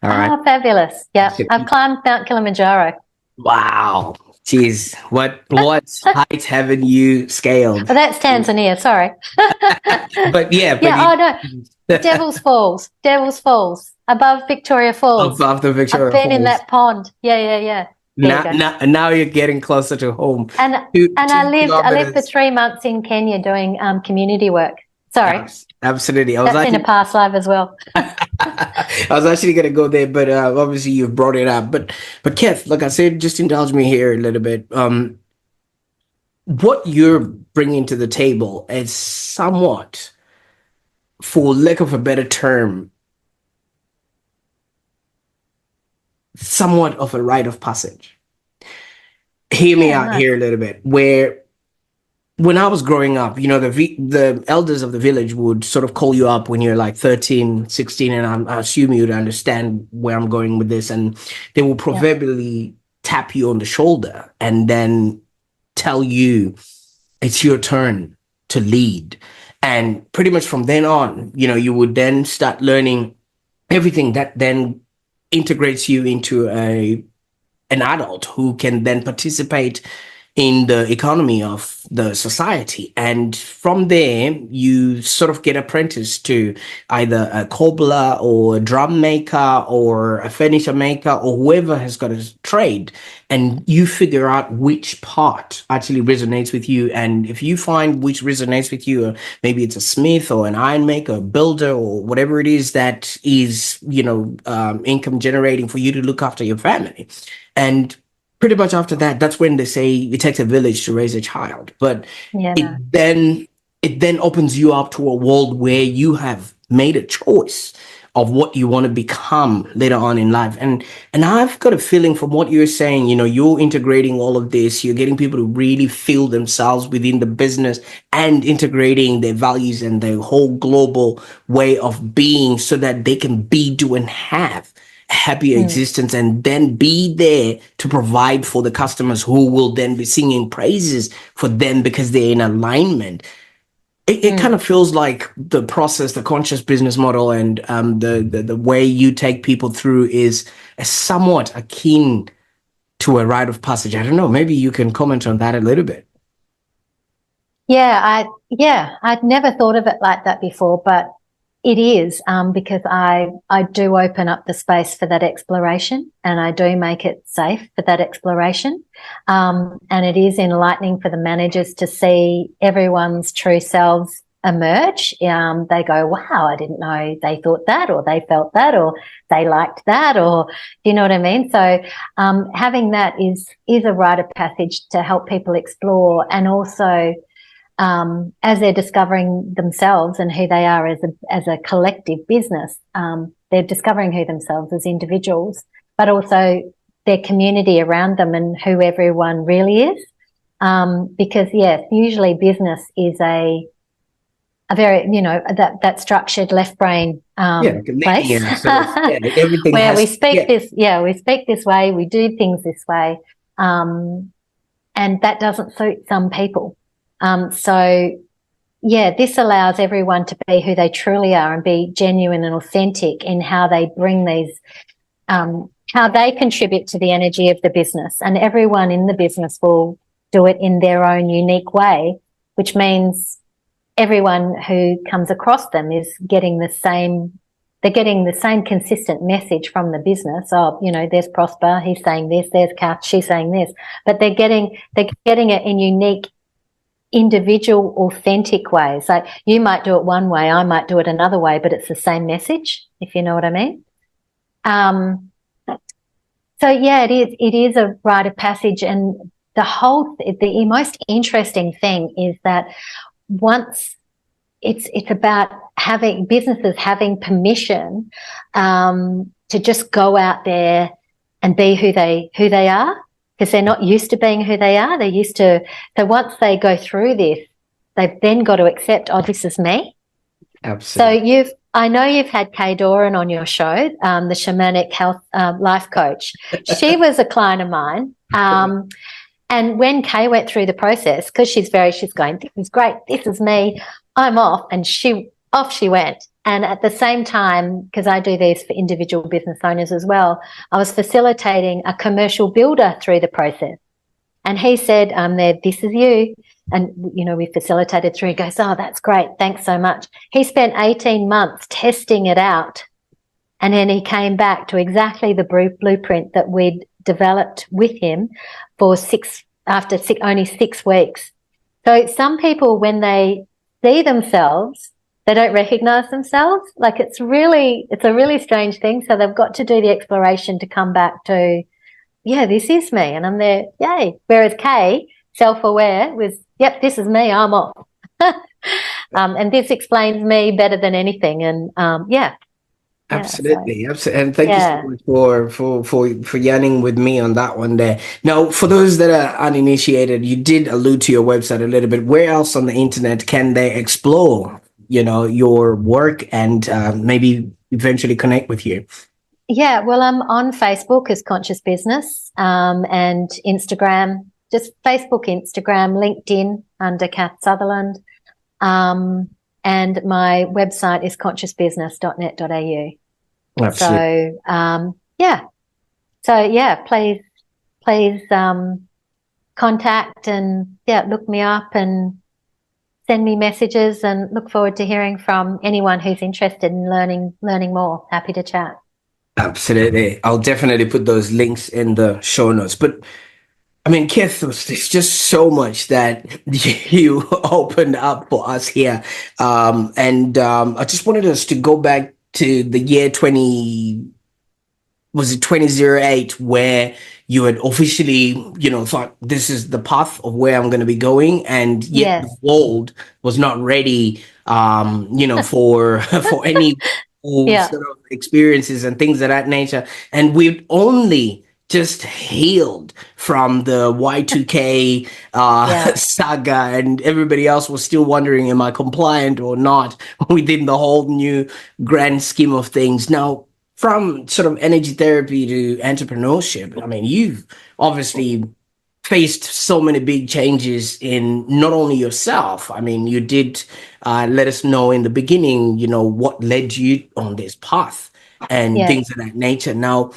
All right. Oh, fabulous. Yeah. I've climbed Mount Kilimanjaro. Wow. Jeez, what height haven't you scaled? Oh, that's Tanzania. Sorry. But yeah, but Yeah. Oh no, Devil's Falls, above Victoria Falls. above the I've Victoria been in Falls. that pond. Yeah. There you go. Now you're getting closer to home. And Two, and two I lived for kilometers. 3 months in Kenya doing community work. Sorry, Absolutely. that's in a past life as well. I was actually gonna go there, but obviously you've brought it up. But Kev, like I said, just indulge me here a little bit. What you're bringing to the table is somewhat, for lack of a better term, somewhat of a rite of passage. Hear me Yeah, out nice. here a little bit. Where when I was growing up, the elders of the village would sort of call you up when you're like 13, 16, and I assume you'd understand where I'm going with this, and they will Yeah. proverbially tap you on the shoulder and then tell you it's your turn to lead. And pretty much from then on, you would then start learning everything that then integrates you into an adult who can then participate in the economy of the society. And from there, you sort of get apprenticed to either a cobbler or a drum maker or a furniture maker or whoever has got a trade. And you figure out which part actually resonates with you. And if you find which resonates with you, maybe it's a smith or an iron maker, a builder, or whatever it is that is, income generating for you to look after your family. And pretty much after that, that's when they say it takes a village to raise a child. But Yeah, it no. then opens you up to a world where you have made a choice of what you want to become later on in life. And I've got a feeling from what you're saying, you're integrating all of this, you're getting people to really feel themselves within the business and integrating their values and their whole global way of being so that they can be, do, and have happier existence, and then be there to provide for the customers who will then be singing praises for them because they're in alignment. It kind of feels like the process, the conscious business model, and the way you take people through is somewhat akin to a rite of passage. I don't know. Maybe you can comment on that a little bit. Yeah, I'd never thought of it like that before, but it is because I do open up the space for that exploration, and I do make it safe for that exploration. And it is enlightening for the managers to see everyone's true selves emerge. They go, wow, I didn't know they thought that, or they felt that, or they liked that, or do you know what I mean? So having that is a rite of passage to help people explore, and also as they're discovering themselves and who they are as a collective business, they're discovering who themselves as individuals, but also their community around them and who everyone really is. Because yes, usually business is a very, that structured left brain place everything where we has speak this way, we do things this way, and that doesn't suit some people. So yeah, this allows everyone to be who they truly are and be genuine and authentic in how they bring these, how they contribute to the energy of the business, and everyone in the business will do it in their own unique way, which means everyone who comes across them is getting the same consistent message from the business. Oh, there's Prosper, he's saying this, there's Cath, she's saying this, but they're getting it in unique, individual, authentic ways. Like you might do it one way, I might do it another way, but it's the same message, if you know what I mean. So yeah, it is a rite of passage, and the most interesting thing is that once it's about having businesses having permission to just go out there and be who they are, because they're not used to being who they are. So once they go through this, they've then got to accept, oh, this is me. Absolutely. So I know you've had Kay Doran on your show, the shamanic health life coach. She was a client of mine. And when Kay went through the process, because she's going, this is great, this is me, I'm off. And off she went. And at the same time, because I do these for individual business owners as well, I was facilitating a commercial builder through the process. And he said, this is you. And, we facilitated through. He goes, oh, that's great. Thanks so much. He spent 18 months testing it out. And then he came back to exactly the blueprint that we'd developed with him for only 6 weeks. So some people, when they see themselves, they don't recognize themselves. Like it's a really strange thing. So they've got to do the exploration to come back to, yeah, this is me. And I'm there, yay. Whereas Kay, self-aware, was, yep, this is me, I'm off. And this explains me better than anything. And yeah. Absolutely, absolutely, and thank you so much for yarning with me on that one there. Now, for those that are uninitiated, you did allude to your website a little bit. Where else on the internet can they explore, your work and maybe eventually connect with you? Yeah, well, I'm on Facebook as Conscious Business, and Instagram, just Facebook, Instagram, LinkedIn under Cath Sutherland, and my website is consciousbusiness.net.au. Absolutely. Please contact and look me up and send me messages, and look forward to hearing from anyone who's interested in learning more. Happy to chat. Absolutely. I'll definitely put those links in the show notes. But I mean, Keith, there's just so much that you opened up for us here. I just wanted us to go back to the year 2008, where you had officially, thought this is the path of where I'm going to be going. And yet the world was not ready, for any sort of experiences and things of that nature. And we've only just healed from the Y2K saga, and everybody else was still wondering, am I compliant or not within the whole new grand scheme of things. Now, from sort of energy therapy to entrepreneurship, I mean, you've obviously faced so many big changes in not only yourself. I mean, you did let us know in the beginning, what led you on this path and things of that nature. Now,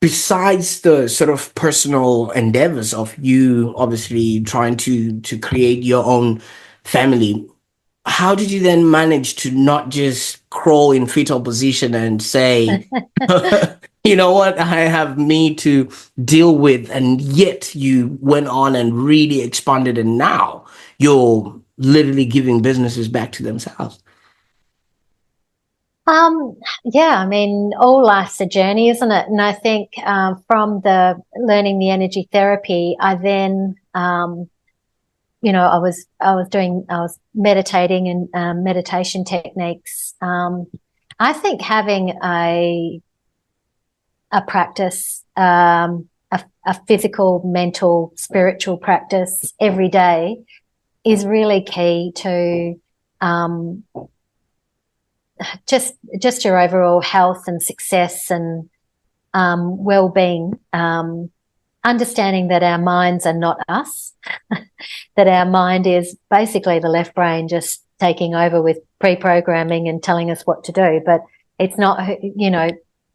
besides the sort of personal endeavors of you obviously trying to create your own family, how did you then manage to not just crawl in fetal position and say, you know what, I have me to deal with, and yet you went on and really expanded, and now you're literally giving businesses back to themselves? I mean, all life's a journey, isn't it? And I think from the learning the energy therapy, I then, I was meditating and meditation techniques. I think having a practice, a physical, mental, spiritual practice every day is really key to just your overall health and success and well-being. Understanding that our minds are not us, that our mind is basically the left brain just taking over with pre-programming and telling us what to do. But it's not,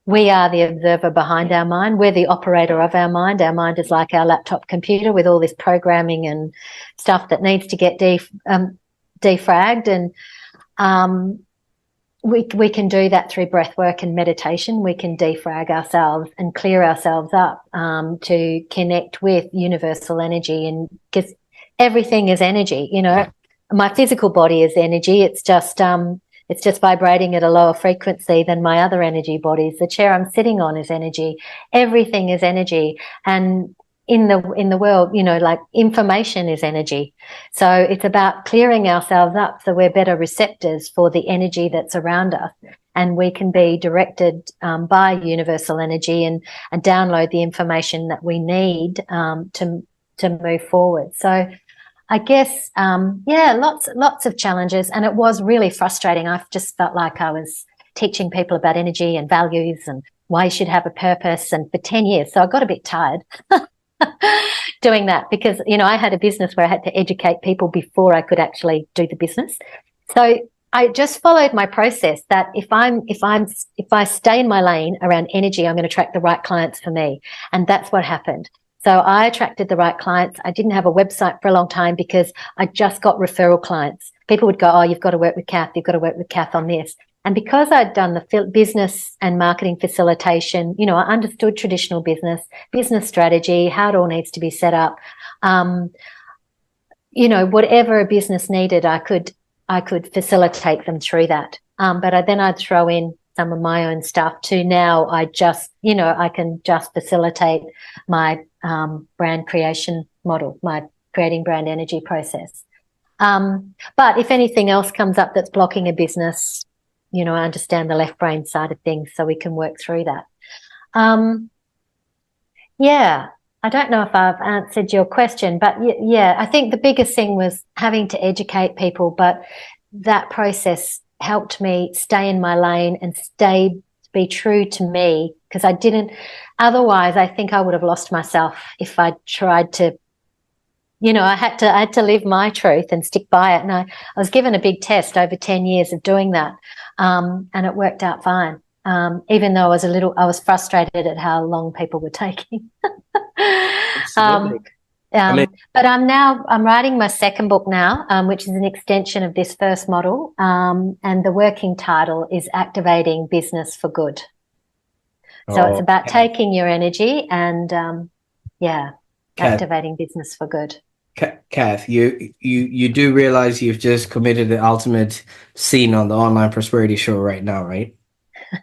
we are the observer behind our mind. We're the operator of our mind. Our mind is like our laptop computer with all this programming and stuff that needs to get defragged. And we can do that through breath work and meditation. We can defrag ourselves and clear ourselves up to connect with universal energy. And because everything is energy, my physical body is energy. It's just vibrating at a lower frequency than my other energy bodies. The chair I'm sitting on is energy. Everything is energy. And in the world, like information is energy. So it's about clearing ourselves up so we're better receptors for the energy that's around us, and we can be directed by universal energy and download the information that we need to move forward. So I guess lots of challenges, and it was really frustrating. I just felt like I was teaching people about energy and values and why you should have a purpose, and for 10 years. So I got a bit tired doing that, because I had a business where I had to educate people before I could actually do the business. So I just followed my process that if I stay in my lane around energy, I'm going to attract the right clients for me, and that's what happened. So I attracted the right clients. I didn't have a website for a long time because I just got referral clients. People would go, oh, you've got to work with Cath. You've got to work with Cath on this. And because I'd done the business and marketing facilitation, I understood traditional business strategy, how it all needs to be set up. Whatever a business needed, I could facilitate them through that. But then I'd throw in some of my own stuff too. Now I can just facilitate my brand creation model, my creating brand energy process. But if anything else comes up that's blocking a business, I understand the left brain side of things, so we can work through that. I don't know if I've answered your question, but yeah, I think the biggest thing was having to educate people, but that process helped me stay in my lane and be true to me, because otherwise I think I would have lost myself if I tried to, I had to live my truth and stick by it. And I was given a big test over 10 years of doing that. And it worked out fine. Even though I was frustrated at how long people were taking. But I'm writing my second book now, which is an extension of this first model. And the working title is Activating Business for Good. So it's about taking your energy and, activating business for good. Cath, you do realize you've just committed the ultimate sin on the Online Prosperity Show right now, right?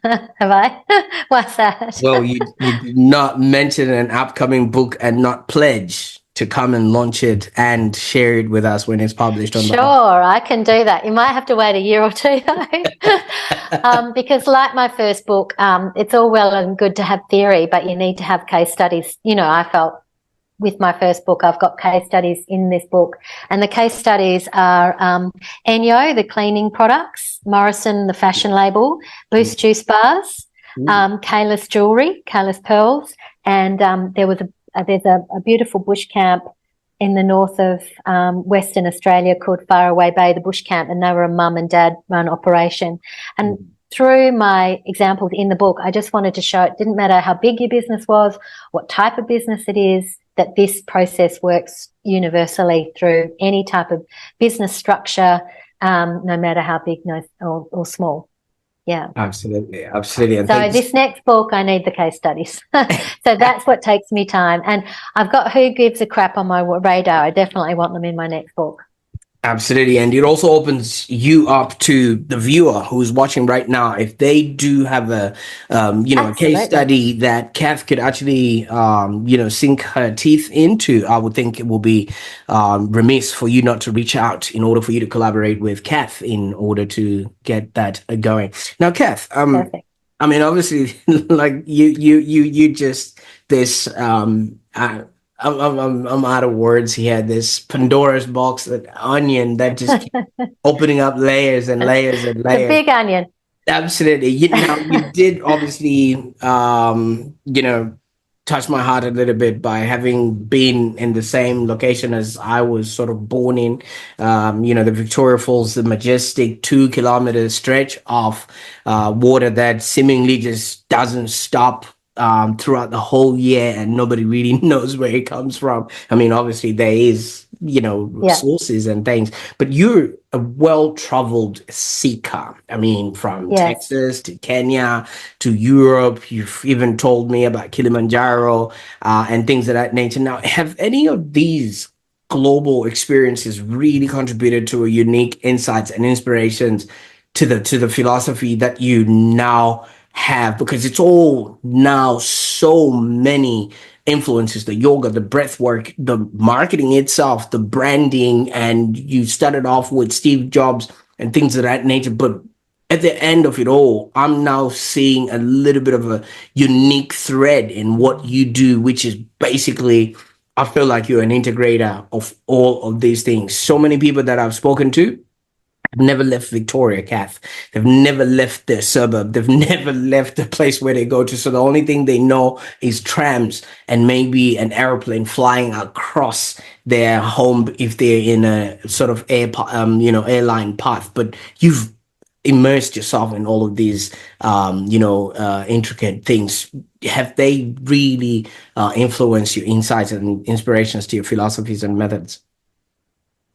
Have I? What's that? Well, you did not mention an upcoming book and not pledge to come and launch it and share it with us when it's published on Sure, I can do that. You might have to wait a year or two though. Because like my first book, it's all well and good to have theory, but you need to have case studies. I felt with my first book, I've got case studies in this book, and the case studies are M.E.D.I.A, the cleaning products, Morrison, the fashion label, Boost juice bars, Kayla's jewelry, Kayla's pearls, and there's a beautiful bush camp in the north of Western Australia called Faraway Bay, the bush camp, and they were a mum and dad run operation. And through my examples in the book, I just wanted to show it didn't matter how big your business was, what type of business it is, that this process works universally through any type of business structure, no matter how big or small. Yeah. Absolutely. And so this next book, I need the case studies. So that's what takes me time. And I've got Who Gives a Crap on my radar. I definitely want them in my next book. Absolutely. And it also opens you up to the viewer who's watching right now. If they do have a case study that Cath could actually, sink her teeth into, I would think it will be remiss for you not to reach out in order for you to collaborate with Cath in order to get that going. Now, Cath, Perfect. I mean, obviously, like you just this, I'm out of words here. This Pandora's box, that onion that just keeps opening up layers and layers and layers. The big onion. Absolutely. You did obviously, touch my heart a little bit by having been in the same location as I was sort of born in. The Victoria Falls, the majestic 2-kilometer stretch of water that seemingly just doesn't stop throughout the whole year, and nobody really knows where it comes from. I mean, obviously there is, sources and things, but you're a well-traveled seeker. I mean, from Texas to Kenya to Europe. You've even told me about Kilimanjaro and things of that nature. Now, have any of these global experiences really contributed to a unique insights and inspirations to the philosophy that you now have? Because it's all now so many influences: the yoga, the breath work, the marketing itself, the branding, and you started off with Steve Jobs and things of that nature. But at the end of it all, I'm now seeing a little bit of a unique thread in what you do, which is basically, I feel like you're an integrator of all of these things. So many people that I've spoken to never left Victoria, Cath. They've never left their suburb. They've never left the place where they go to. So the only thing they know is trams and maybe an airplane flying across their home if they're in a sort of airline path. But you've immersed yourself in all of these, intricate things, have they really influenced your insights and inspirations to your philosophies and methods?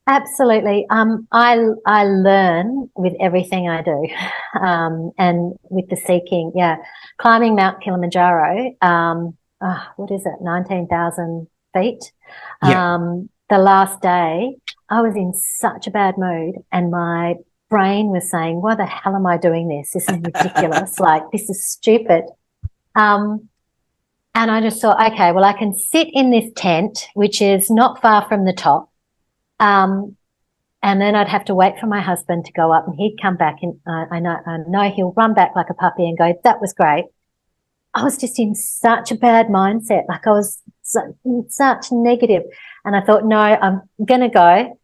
Absolutely. I learn with everything I do, and with the seeking. Yeah, climbing Mount Kilimanjaro. What is it? 19,000 feet. Yeah. The last day, I was in such a bad mood, and my brain was saying, "Why the hell am I doing this? This is ridiculous. Like, this is stupid." Um, and I just thought, okay, well, I can sit in this tent, which is not far from the top. And then I'd have to wait for my husband to go up, and he'd come back, and I know he'll run back like a puppy and go, "That was great." I was just in such a bad mindset. Like, I was such negative. And I thought, no, I'm going to go.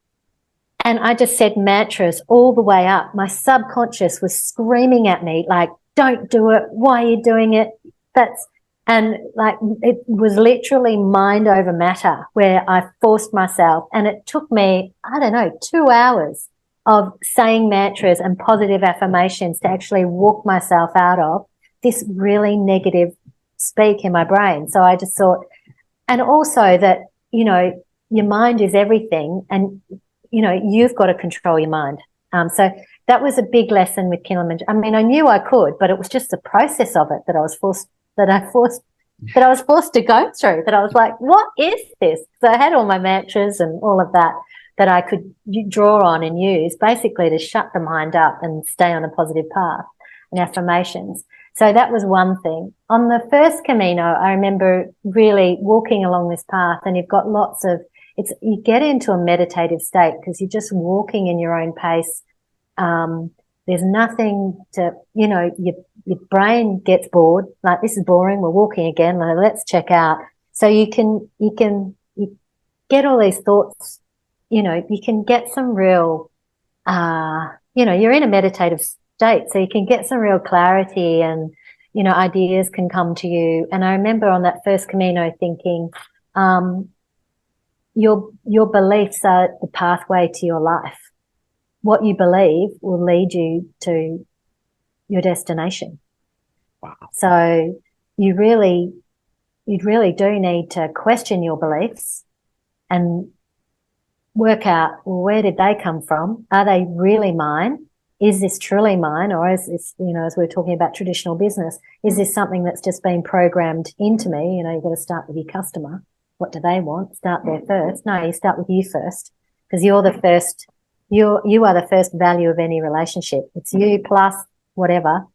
And I just said mantras all the way up. My subconscious was screaming at me, like, "Don't do it. Why are you doing it?" And like, it was literally mind over matter, where I forced myself, and it took me, I don't know, 2 hours of saying mantras and positive affirmations to actually walk myself out of this really negative speak in my brain. So I just thought, and also that, your mind is everything, and, you've got to control your mind. So that was a big lesson with Kilimanjaro. I mean, I knew I could, but it was just the process of it that I was forced to go through, that I was like, what is this? So I had all my mantras and all of that I could draw on and use, basically to shut the mind up and stay on a positive path, and affirmations. So that was one thing. On the first Camino, I remember really walking along this path, and you've got you get into a meditative state because you're just walking in your own pace. There's nothing to, your brain gets bored. Like, this is boring. We're walking again. Like, let's check out. So you get all these thoughts, you can get some real, you're in a meditative state, so you can get some real clarity, and, ideas can come to you. And I remember on that first Camino thinking, your beliefs are the pathway to your life. What you believe will lead you to your destination. Wow. So you really do need to question your beliefs and work out, well, where did they come from? Are they really mine? Is this truly mine? Or is this, as we were talking about traditional business, is this something that's just been programmed into me? You've got to start with your customer. What do they want? Start there first. No, you start with you first, because you're the first. You are the first value of any relationship. It's you plus whoever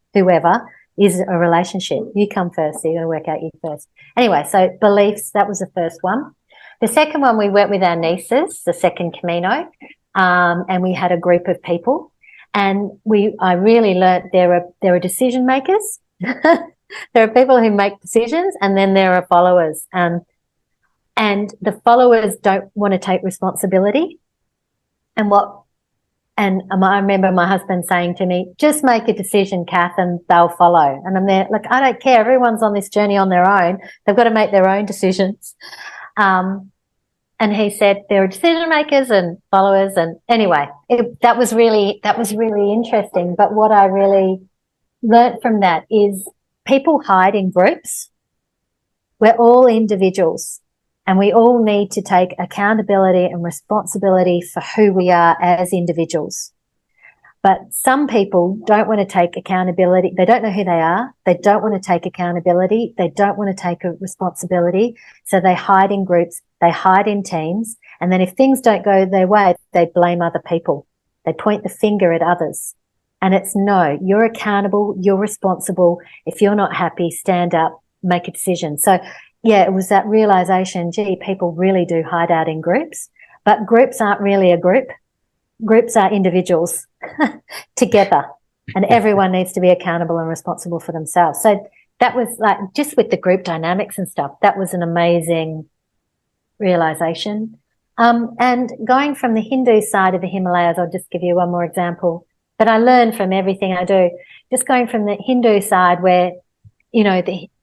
is a relationship. You come first, so you've got to work out you first. Anyway, so beliefs, that was the first one. The second one, we went with our nieces, the second Camino, and we had a group of people, and I really learnt there are decision makers. There are people who make decisions, and then there are followers. And the followers don't want to take responsibility. And I remember my husband saying to me, "Just make a decision, Cath, and they'll follow." And I'm there, like, I don't care. Everyone's on this journey on their own. They've got to make their own decisions. And he said there are decision makers and followers. And anyway, that was really interesting. But what I really learnt from that is people hide in groups. We're all individuals, and we all need to take accountability and responsibility for who we are as individuals. But some people don't want to take accountability. They don't know who they are. They don't want to take accountability. They don't want to take a responsibility. So they hide in groups. They hide in teams. And then if things don't go their way, they blame other people. They point the finger at others. And it's no, you're accountable. You're responsible. If you're not happy, stand up, make a decision. So yeah, it was that realization, gee, people really do hide out in groups, but groups aren't really a group. Groups are individuals together, and everyone needs to be accountable and responsible for themselves. So that was like, just with the group dynamics and stuff, that was an amazing realization. And going from the Hindu side of the Himalayas, I'll just give you one more example that I learned from everything I do. Just going from the Hindu side, where,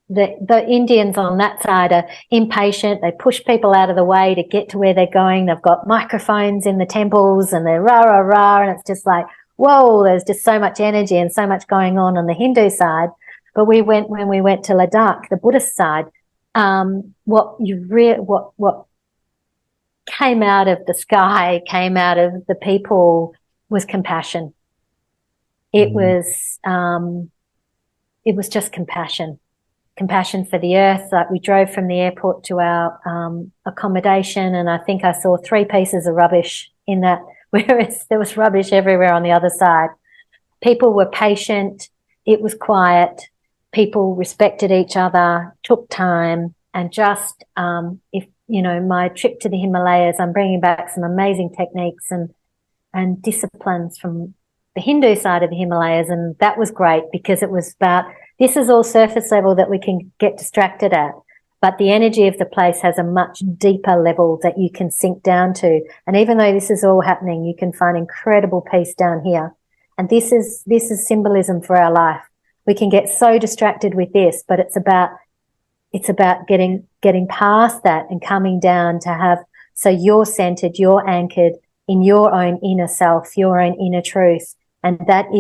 the Indians on that side are impatient. They push people out of the way to get to where they're going. They've got microphones in the temples, and they're rah, rah, rah. And it's just like, whoa, there's just so much energy and so much going on the Hindu side. But when we went to Ladakh, the Buddhist side, what came out of the sky, came out of the people, was compassion. It was just compassion for the earth. Like, we drove from the airport to our accommodation, and I think I saw 3 pieces of rubbish in that, whereas there was rubbish everywhere on the other side. People were patient. It was quiet. People respected each other, took time, and just, my trip to the Himalayas, I'm bringing back some amazing techniques and disciplines from the Hindu side of the Himalayas. And that was great, because it was about, this is all surface level that we can get distracted at, but the energy of the place has a much deeper level that you can sink down to. And even though this is all happening, you can find incredible peace down here. And this is symbolism for our life. We can get so distracted with this, but it's about getting past that and coming down to have, so you're centered, you're anchored in your own inner self, your own inner truth. And that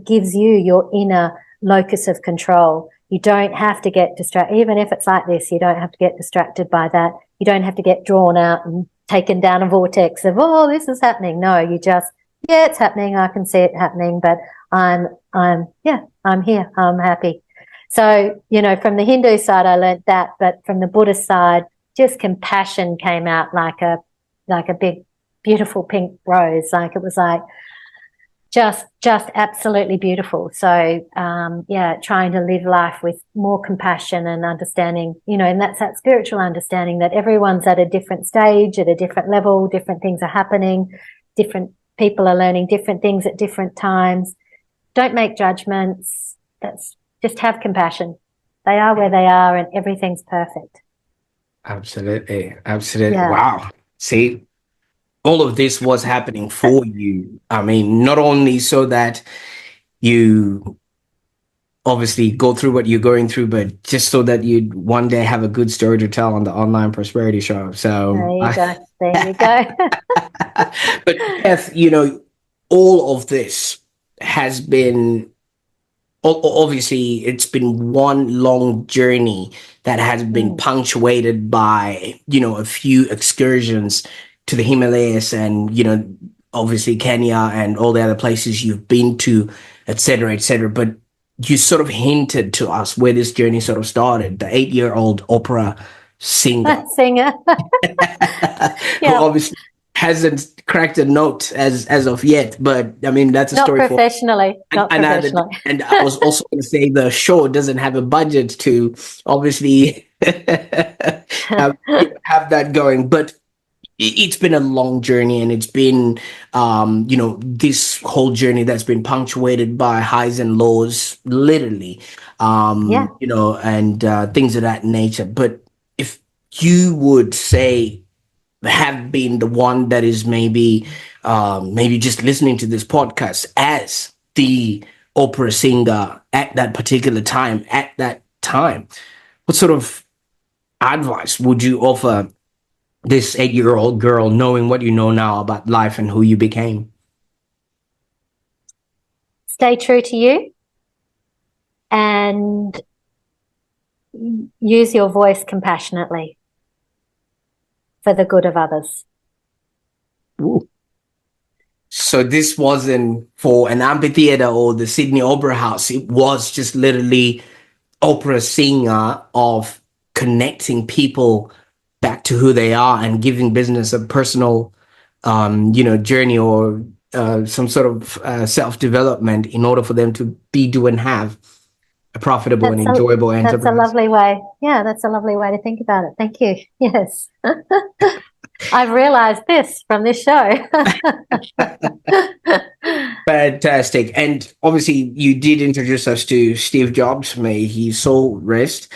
gives you your inner locus of control. You don't have to get distracted. Even if it's like this, you don't have to get distracted by that. You don't have to get drawn out and taken down a vortex of, oh, this is happening. No, you just, yeah, it's happening. I can see it happening, but I'm here. I'm happy. So, from the Hindu side, I learned that, but from the Buddhist side, just compassion came out like a big, beautiful pink rose. Like, it was like just absolutely beautiful. So, trying to live life with more compassion and understanding, and that's that spiritual understanding that everyone's at a different stage, at a different level, different things are happening, different people are learning different things at different times. Don't make judgments. Just have compassion. They are where they are, and everything's perfect. Absolutely. Absolutely. Yeah. Wow. See, all of this was happening for you. I mean, not only so that you obviously go through what you're going through, but just so that you'd one day have a good story to tell on the Online Prosperity Show. So there you go. But Kath, all of this has been, obviously, it's been one long journey that has been punctuated by, a few excursions to the Himalayas and, obviously Kenya and all the other places you've been to, et cetera, et cetera. But you sort of hinted to us where this journey sort of started. The 8-year-old opera singer. Who obviously hasn't cracked a note as of yet, but I mean, that's a story for professionally. Not professionally. And I was also going to say the show doesn't have a budget to obviously have that going, but it's been a long journey, and it's been this whole journey that's been punctuated by highs and lows, literally, and things of that nature. But if you would say, have been the one that is maybe just listening to this podcast as the opera singer at that particular time, what sort of advice would you offer this 8-year-old girl, knowing what you know now about life and who you became? Stay true to you and use your voice compassionately for the good of others. Ooh. So this wasn't for an amphitheater or the Sydney Opera House. It was just literally opera singer of connecting people back to who they are and giving business a personal, journey or some sort of self-development in order for them to do and have a profitable and enjoyable enterprise. That's a lovely way. Yeah, that's a lovely way to think about it. Thank you. Yes. I've realized this from this show. Fantastic. And obviously you did introduce us to Steve Jobs, may his soul rest.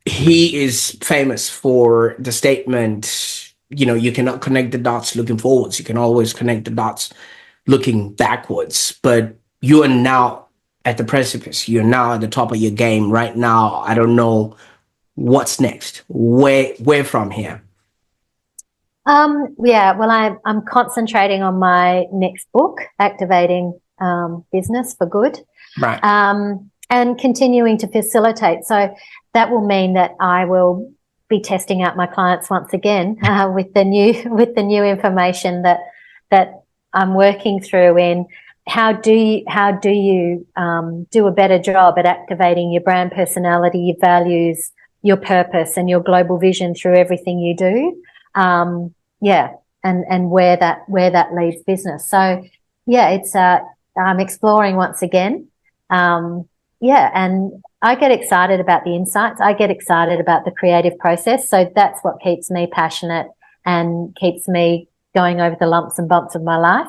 He is famous for the statement, you cannot connect the dots looking forwards. You can always connect the dots looking backwards. But you are now at the precipice. You're now at the top of your game right now. I don't know what's next. Where from here? Yeah, well, I'm concentrating on my next book, Activating Business for Good, Right. and continuing to facilitate. So that will mean that I will be testing out my clients once again with the new information that I'm working through in how do you do a better job at activating your brand personality, your values, your purpose, and your global vision through everything you do. Yeah, and where that leads business. So yeah, it's I'm exploring once again. Yeah, and I get excited about the insights. I get excited about the creative process. So that's what keeps me passionate and keeps me going over the lumps and bumps of my life.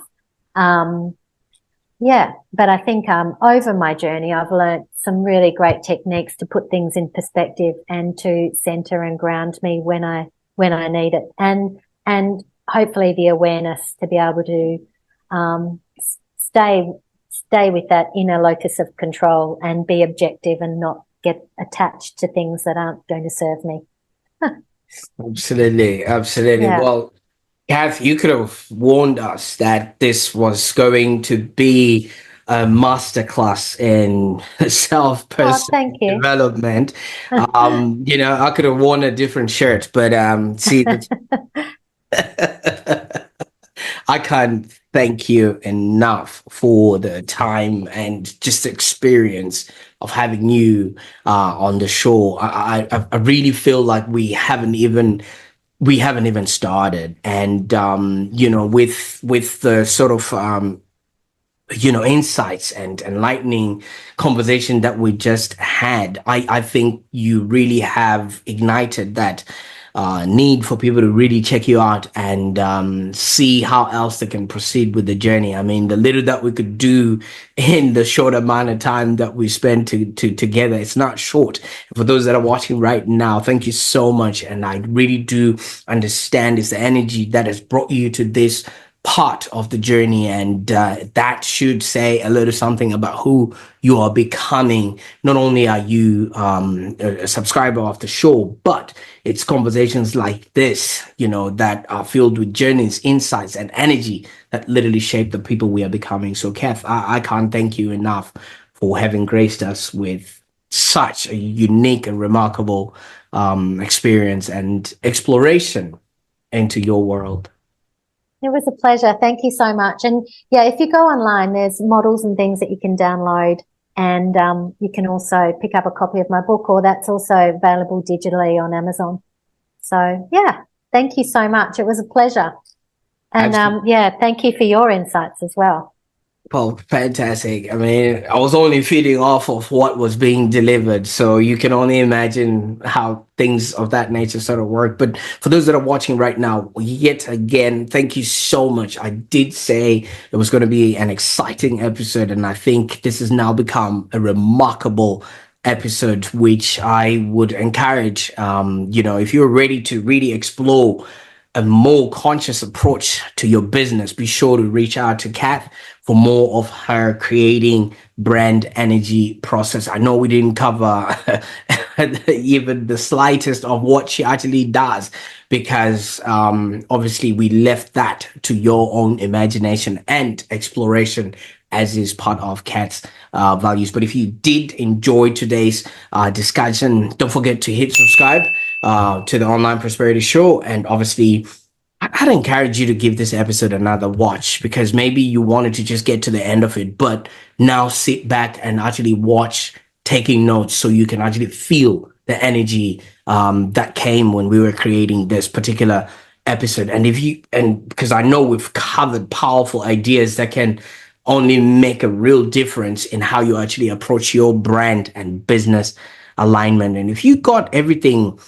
Yeah, but I think over my journey, I've learned some really great techniques to put things in perspective and to center and ground me when I need it, and hopefully the awareness to be able to stay with that inner locus of control and be objective and not get attached to things that aren't going to serve me. Absolutely, absolutely. Yeah. Well, Kath, you could have warned us that this was going to be a masterclass in Oh, self-personal thank you. development. I could have worn a different shirt, but see, I can't thank you enough for the time and just the experience of having you on the show. I really feel like we haven't even started, and with the sort of insights and enlightening conversation that we just had, I think you really have ignited that need for people to really check you out and see how else they can proceed with the journey. I mean, the little that we could do in the short amount of time that we spent together, it's not short. For those that are watching right now, thank you so much. And I really do understand it's the energy that has brought you to this part of the journey, and that should say a little something about who you are becoming. Not only are you a subscriber of the show, but it's conversations like this, that are filled with journeys, insights, and energy that literally shape the people we are becoming. So Kath, I can't thank you enough for having graced us with such a unique and remarkable experience and exploration into your world. It was a pleasure. Thank you so much. And yeah, if you go online, there's models and things that you can download, and you can also pick up a copy of my book, or that's also available digitally on Amazon. So yeah, thank you so much. It was a pleasure. And yeah, thank you for your insights as well. Well, fantastic. I mean, I was only feeding off of what was being delivered, so you can only imagine how things of that nature sort of work. But for those that are watching right now, yet again, thank you so much. I did say it was going to be an exciting episode, and I think this has now become a remarkable episode, which I would encourage. If you're ready to really explore a more conscious approach to your business, be sure to reach out to Kath for more of her creating brand energy process. I know we didn't cover even the slightest of what she actually does, because obviously we left that to your own imagination and exploration, as is part of Kath's values. But if you did enjoy today's discussion, don't forget to hit subscribe to the Online Prosperity Show. And obviously, I'd encourage you to give this episode another watch, because maybe you wanted to just get to the end of it, but now sit back and actually watch, taking notes, so you can actually feel the energy that came when we were creating this particular episode. And because I know we've covered powerful ideas that can only make a real difference in how you actually approach your brand and business alignment. And if you got everything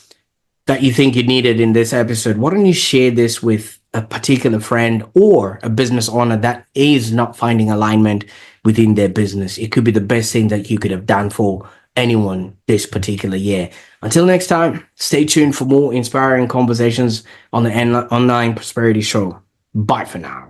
that you think you needed in this episode, why don't you share this with a particular friend or a business owner that is not finding alignment within their business? It could be the best thing that you could have done for anyone this particular year. Until next time, stay tuned for more inspiring conversations on the Online Prosperity Show. Bye for now.